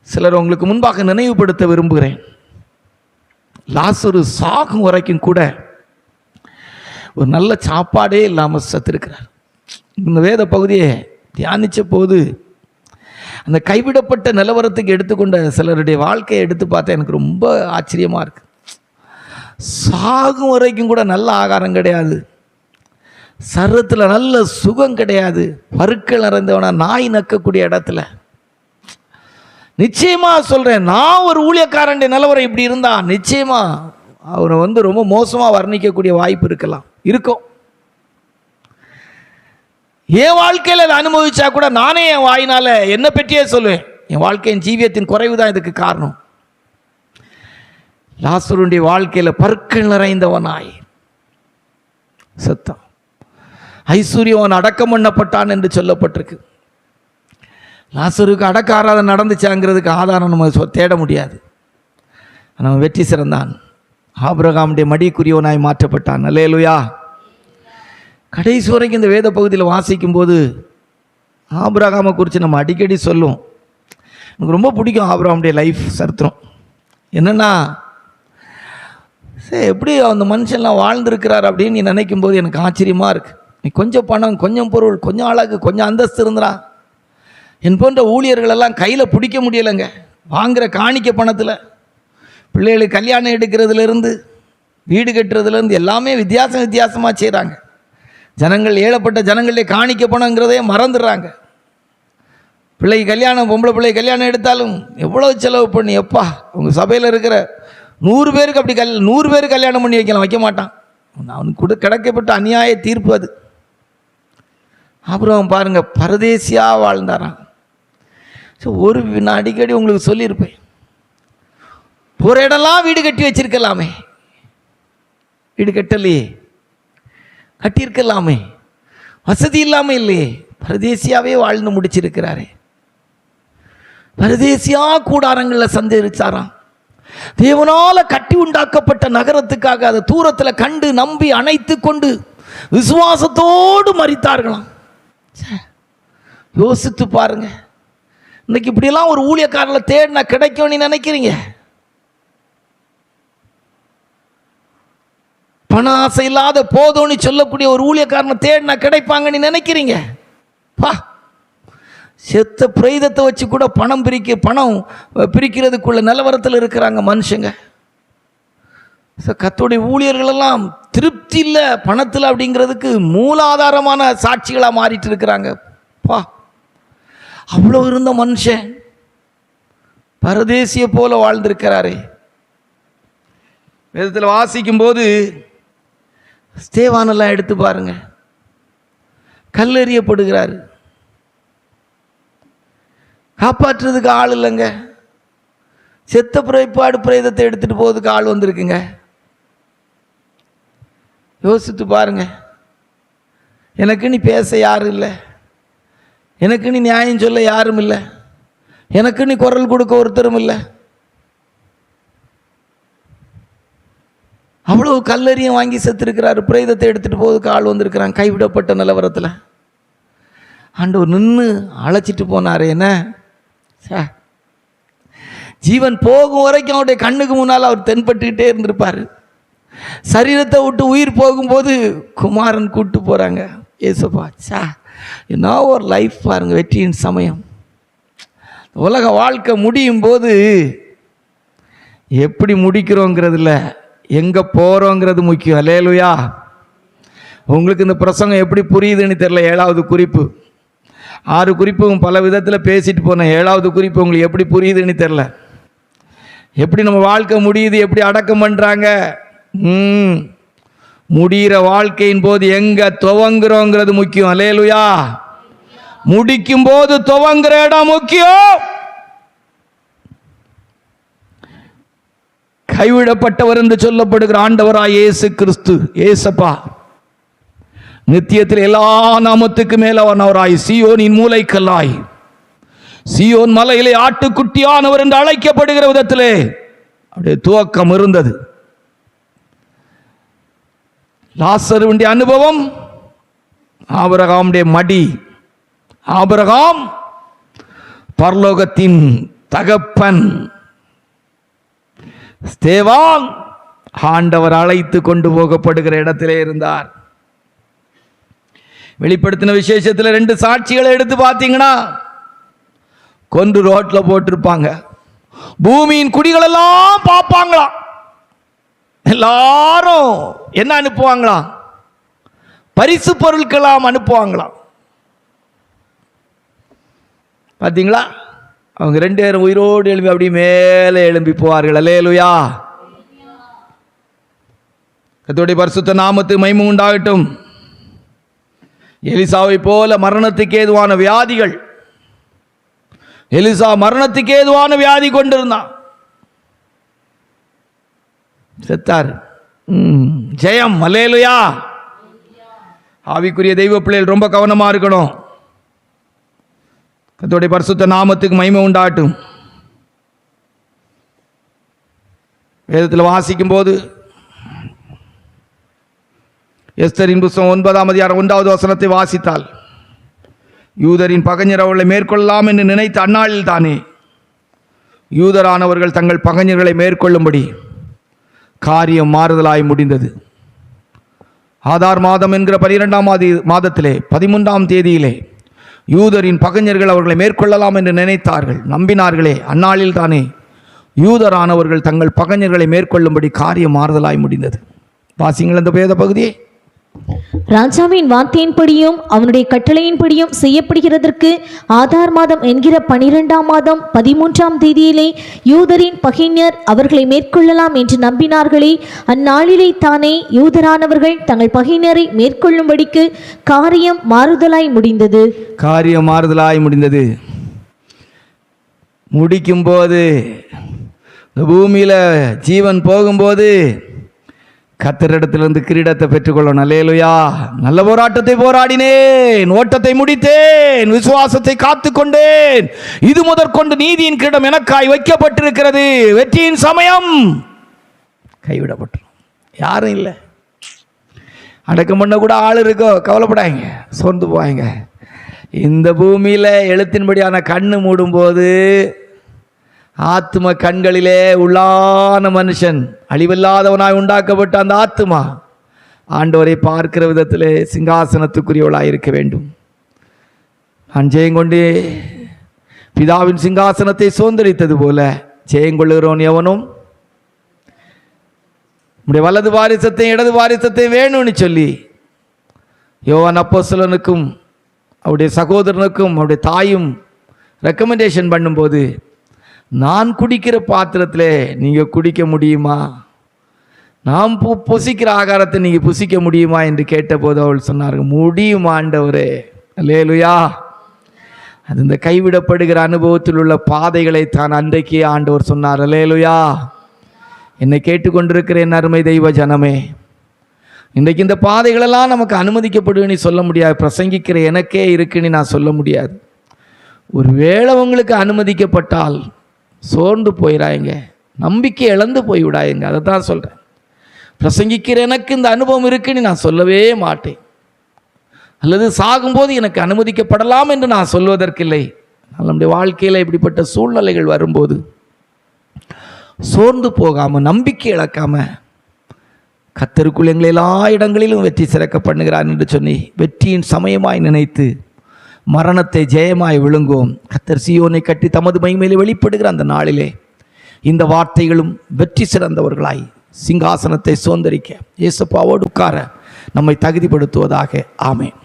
சிலர் உங்களுக்கு முன்பாக நினைவுபடுத்த விரும்புகிறேன். லாசரு சாகும் வரைக்கும் கூட ஒரு நல்ல சாப்பாடே இல்லாமல் சத்திருக்கிறார். இந்த வேத பகுதியை தியானித்த போது அந்த கைவிடப்பட்ட நிலவரத்துக்கு எடுத்துக்கொண்ட சிலருடைய வாழ்க்கையை எடுத்து பார்த்தா எனக்கு ரொம்ப ஆச்சரியமாக இருக்கு. சாகும் வரைக்கும் கூட நல்ல ஆகாரம் கிடையாது, சரத்தில் நல்ல சுகம் கிடையாது, பருக்கள் நிறைந்தவனா நாய் நக்கக்கூடிய இடத்துல. நிச்சயமா சொல்றேன், நான் ஒரு ஊழியக்காரன் நிலவரம் இப்படி இருந்தா நிச்சயமா அவரை ரொம்ப மோசமா வர்ணிக்கக்கூடிய வாய்ப்பு இருக்கும். என் வாழ்க்கையில் அதை அனுபவிச்சா கூட நானே என் வாயினால என்னை பற்றியே சொல்லுவேன். என் வாழ்க்கையின் ஜீவியத்தின் குறைவு தான் இதுக்கு காரணம். லாசருடைய வாழ்க்கையில் பற்கள் நிறைந்தவனாய் சத்தம். ஐஸ்வர்யவன் அடக்கம் பண்ணப்பட்டான் என்று சொல்லப்பட்டிருக்கு. லாசருக்கு அடக்க ஆராதனை நடந்துச்சாங்கிறதுக்கு ஆதாரம் நம்ம தேட முடியாது. அவன் வெற்றி சிறந்தான். ஆபிரகாமுடைய மடிக்குரியவனாய் மாற்றப்பட்டான். அல்லேலூயா. கடைசி வரைக்கும் இந்த வேத பகுதியில் வாசிக்கும் போது ஆபிரகாமை குறித்து நம்ம அடிக்கடி சொல்லுவோம். எனக்கு ரொம்ப பிடிக்கும் ஆபிரகாமுடைய லைஃப் சரித்திரம். என்னென்னா, சரி எப்படி அந்த மனுஷன்லாம் வாழ்ந்துருக்கிறார் அப்படின்னு நீ நினைக்கும் போது எனக்கு ஆச்சரியமாக இருக்குது. நீ கொஞ்சம் பணம், கொஞ்சம் பொருள், கொஞ்சம் அழகு, கொஞ்சம் அந்தஸ்து இருந்தான். என் போன்ற ஊழியர்களெல்லாம் கையில் பிடிக்க முடியலைங்க. வாங்குகிற காணிக்க பணத்தில் பிள்ளைகளுக்கு கல்யாணம் எடுக்கிறதுலேருந்து வீடு கட்டுறதுலேருந்து எல்லாமே வித்தியாசமாக செய்கிறாங்க. ஜனங்கள், ஏழப்பட்ட ஜனங்களே காணிக்க பணங்கிறதே மறந்துடுறாங்க. பிள்ளை கல்யாணம், பொம்பளை பிள்ளை கல்யாணம் எடுத்தாலும் எவ்வளோ செலவு பண்ணி, எப்பா உங்கள் சபையில் இருக்கிற 100 பேருக்கு அப்படி 100 பேர் கல்யாணம் பண்ணி வைக்கலாம், வைக்க மாட்டான். அவனுக்கு கூட கிடைக்கப்பட்ட அநியாய தீர்ப்பு அது. அப்புறம் பாருங்க, பரதேசியாக வாழ்ந்தாரான். ஸோ நான் அடிக்கடி உங்களுக்கு சொல்லியிருப்பேன், ஒரு இடம்லாம் வீடு கட்டி வச்சிருக்கலாமே, வீடு கட்டலையே, கட்டியிருக்கலாமே, வசதி இல்லாமல் இல்லையே, பரதேசியாவே வாழ்ந்து முடிச்சிருக்கிறாரே. பரதேசியா கூடாரங்களில் சந்தரிச்சாராம். தேவனால கட்டி உண்டாக்கப்பட்ட நகரத்துக்காக அதை தூரத்தில் கண்டு நம்பி அணைத்து கொண்டு விசுவாசத்தோடு மரித்தார்களாம். யோசித்து பாருங்க, இன்னைக்கு இப்படியெல்லாம் ஒரு ஊழியக்காரர்களை தேடினா கிடைக்கும் நீ நினைக்கிறீங்க? பண ஆசை இல்லாத போதும்னு சொல்லக்கூடிய ஒரு ஊழியக்காரனை தேடினா கிடைப்பாங்க நீ நினைக்கிறீங்க? பா, செத்த பிரேதத்தை வச்சு கூட பணம் பிரிக்கிறதுக்குள்ள நிலவரத்தில் இருக்கிறாங்க மனுஷங்க. கர்த்தருடைய ஊழியர்களெல்லாம் திருப்தி இல்லை பணத்தில் அப்படிங்கிறதுக்கு மூலாதாரமான சாட்சிகளாக மாறிட்டு இருக்கிறாங்க. பா, அவ்வளோ இருந்த மனுஷன் பரதேசிய போல வாழ்ந்திருக்கிறாரே. வேதத்தில் வாசிக்கும் போது ஸ்தேவானெல்லாம் எடுத்து பாருங்க, கல்லெறியப்படுகிறார், காப்பாற்றுறதுக்கு ஆள் இல்லைங்க. செத்த புறைப்பாடு பிரேதத்தை எடுத்துட்டு போவதுக்கு ஆள் வந்திருக்குங்க. யோசித்து பாருங்க. எனக்கு நீ பேச யாரும் இல்லை, எனக்கு நீ நியாயம் சொல்ல யாரும் இல்லை, எனக்கு நீ குரல் கொடுக்க ஒருத்தரும் இல்லை. அவ்வளவு கல்லறியும் வாங்கி செத்துருக்கிறாரு, பிரேதத்தை எடுத்துட்டு போவதுக்கு ஆள் வந்திருக்கிறாங்க. கைவிடப்பட்ட நிலவரத்தில் ஆண்டவர் நின்று அழைச்சிட்டு போனார். என்ன ஜீவன் போகும் வரைக்கும் அவருடைய கண்ணுக்கு முன்னால் அவர் தென்பட்டுக்கிட்டே இருந்திருப்பார். சரீரத்தை விட்டு உயிர் போகும்போது குமாரன் கூட்டு போகிறாங்க. ஏசப்பா, என்ன ஒரு லைஃப் பாருங்க, வெற்றியின் சமயம். உலக வாழ்க்கை முடியும் போது எப்படி முடிக்கிறோங்கிறது இல்லை, எங்கே போகிறோங்கிறது முக்கியம். அல்லேலூயா. உங்களுக்கு இந்த பிரசங்கம் எப்படி புரியுதுன்னு தெரியல. 7வது குறிப்பு, 6 குறிப்பும் பல விதத்தில் பேசிட்டு போனேன். 7வது குறிப்பு உங்களுக்கு எப்படி புரியுதுன்னு தெரில. எப்படி நம்ம வாழ்க்கை முடியுது, எப்படி அடக்கம் பண்ணுறாங்க. முடிகிற வாழ்க்கையின் போது எங்கே துவங்குறோங்கிறது முக்கியம். அல்லேலூயா. முடிக்கும் போது துவங்குற இடம் முக்கியம். கைவிடப்பட்டவர் என்று சொல்லப்படுகிற ஆண்டவராய் இயேசு கிறிஸ்து, ஏசப்பா, நித்தியத்தில் எல்லா நாமத்துக்கு மேலவனவராய், சீயோனின் மூலைக்கல்லாய், சீயோன் மலையிலே ஆட்டுக்குட்டியானவர் என்று அழைக்கப்படுகிற விதத்திலே அப்படியே துவக்கம் இருந்தது. லாசருடைய அனுபவம், ஆபிரகாமுடைய மடி. ஆபிரகாம் பரலோகத்தின் தகப்பன், ஸ்தேவான் ஆண்டவர் அழைத்து கொண்டு போகப்படுகிற இடத்திலே இருந்தார். வெளிப்படுத்தின விசேஷத்தில் 2 சாட்சிகளை எடுத்து பார்த்தீங்கன்னா, கொன்று ரோட்ல போட்டிருப்பாங்க. பூமியின் குடிகளெல்லாம் பார்ப்பாங்களாம். எல்லாரும் என்ன அனுப்புவாங்களாம்? பரிசு பொருட்களாம் அனுப்புவாங்களாம். பார்த்தீங்களா? அவங்க 2 பேரும் உயிரோடு எழும்பி அப்படி மேலே எழும்பி போவார்கள். அல்லேலூயா. கர்த்தருடைய பரிசுத்த நாமத்துக்கு மகிமை உண்டாகட்டும். எலிசாவை போல மரணத்துக்கு ஏதுவான வியாதிகள், எலிசா மரணத்துக்கு ஏதுவான வியாதி கொண்டிருந்தான், செத்தார். ஜெயம். அல்லேலூயா. ஆவிக்குரிய தெய்வ பிள்ளைகள் ரொம்ப கவனமா இருக்கணும். கர்த்தருடைய பரிசுத்த நாமத்துக்கு மகிமை உண்டாகட்டும். வேதத்தில் வாசிக்கும் போது எஸ்தரின் புத்தகம் 9ஆம் அதிகாரம் 1வது வசனத்தை வாசித்தால், யூதரின் பகைஞர் அவர்களை மேற்கொள்ளலாம் என்று நினைத்த அந்நாளில் தானே யூதரானவர்கள் தங்கள் பகைஞர்களை மேற்கொள்ளும்படி காரியம் மாறுதலாய் முடிந்தது. ஆதார் மாதம் என்கிற 12ஆம் மாதத்திலே 13ஆம் தேதியிலே யூதரின் பகைஞர்கள் அவர்களை மேற்கொள்ளலாம் என்று நினைத்தார்கள், நம்பினார்களே. அந்நாளில் தானே யூதரானவர்கள் தங்கள் பகைஞர்களை மேற்கொள்ளும்படி காரியம் மாறுதலாய் முடிந்தது. வாசிங்கள் அந்த வேத பகுதியை. ராஜாவின் வார்த்தையின்படியும் அவனுடைய கட்டளையின்படியும் செய்யப்படுகிறதற்கு ஆதார் மாதம் என்கிற 12ஆம் மாதம் 13ஆம் தேதியிலே யூதரின் பகைஞர் அவர்களை மேற்கொள்ளலாம் என்று நம்பினார்களே, அந்நாளிலே தானே யூதரானவர்கள் தங்கள் பகைஞரை மேற்கொள்ளும்படிக்கு காரியம் மாறுதலாய் முடிந்தது. முடிக்கும்போது இந்த பூமியில் ஜீவன் போகும்போது கர்த்தரிடத்திலிருந்து கிரீடத்தை பெற்றுக்கொள்ளணும். அல்லேலூயா. நல்ல போராட்டத்தை போராடினேன், ஓட்டத்தை முடித்தேன், விசுவாசத்தை காத்து கொண்டேன், இது முதற்கொண்டு நீதியின் கிரீடம் எனக்காய் வைக்கப்பட்டிருக்கிறது. வெற்றியின் சமயம் கைவிடப்பட்டோம். யாரும் இல்லை, அடக்கம் பண்ண கூட ஆள் இருக்கோ, கவலைப்படாங்க, சோர்ந்து போவாங்க. இந்த பூமியில் எழுத்தின்படியான கண்ணு மூடும்போது ஆத்ம கண்களிலே உள்ளான மனுஷன் அழிவில்லாதவனாய் உண்டாக்கப்பட்ட அந்த ஆத்மா ஆண்டவரை பார்க்கிற விதத்திலே சிங்காசனத்துக்குரியவளாய் இருக்க வேண்டும். நான் ஜெயங்கொண்டு பிதாவின் சிங்காசனத்தை சுதந்தரித்தது போல ஜெயங்கொள்ளுகிறவன் எவனும் உடைய வலது வாரிசத்தை இடது வாரிசத்தை வேணும்னு சொல்லி யோவான் அப்போஸ்தலனுக்கும் அவருடைய சகோதரனுக்கும் அவருடைய தாயும் ரெக்கமெண்டேஷன் பண்ணும்போது, நான் குடிக்கிற பாத்திரத்தில் நீங்கள் குடிக்க முடியுமா, நாம் புசிக்கிற ஆகாரத்தை நீங்கள் புசிக்க முடியுமா என்று கேட்டபோது அவள் சொன்னார்கள், முடியும் ஆண்டவரே. அல்லேலூயா. அது இந்த கைவிடப்படுகிற அனுபவத்தில் உள்ள பாதைகளை தான் அன்றைக்கே ஆண்டவர் சொன்னார். அல்லேலூயா. என்னை கேட்டுக்கொண்டிருக்கிற என் அருமை தெய்வ ஜனமே, இன்றைக்கு இந்த பாதைகளெல்லாம் நமக்கு அனுமதிக்கப்படுன்னு சொல்ல முடியாது. பிரசங்கிக்கிற எனக்கே இருக்குன்னு நான் சொல்ல முடியாது. ஒருவேளை உங்களுக்கு அனுமதிக்கப்பட்டால் சோர்ந்து போயிடாங்க, நம்பிக்கை இழந்து போய்விடாங்க. அதை தான் சொல்கிறேன். பிரசங்கிக்கிற எனக்கு இந்த அனுபவம் இருக்குன்னு நான் சொல்லவே மாட்டேன், அல்லது சாகும்போது எனக்கு அனுமதிக்கப்படலாம் என்று நான் சொல்வதற்கில்லை. நம்முடைய வாழ்க்கையில் இப்படிப்பட்ட சூழ்நிலைகள் வரும்போது சோர்ந்து போகாமல், நம்பிக்கை இழக்காமல், கர்த்தருக்குள் எங்களை எல்லா இடங்களிலும் வெற்றி சிறக்க பண்ணுகிறார் என்று சொல்லி வெற்றியின் சமயமாய் நினைத்து மரணத்தை ஜெயமாய் விழுங்குவோம். கர்த்தர் சீயோனை கட்டி தமது மகிமையிலே வெளிப்படுகிற அந்த நாளிலே இந்த வார்த்தைகளும் வெற்றி சிறந்தவர்களாய் சிங்காசனத்தை சுதந்தரிக்க இயேசுப்பாவோடு உட்கார நம்மை தகுதிப்படுத்துவதாக. ஆமென்.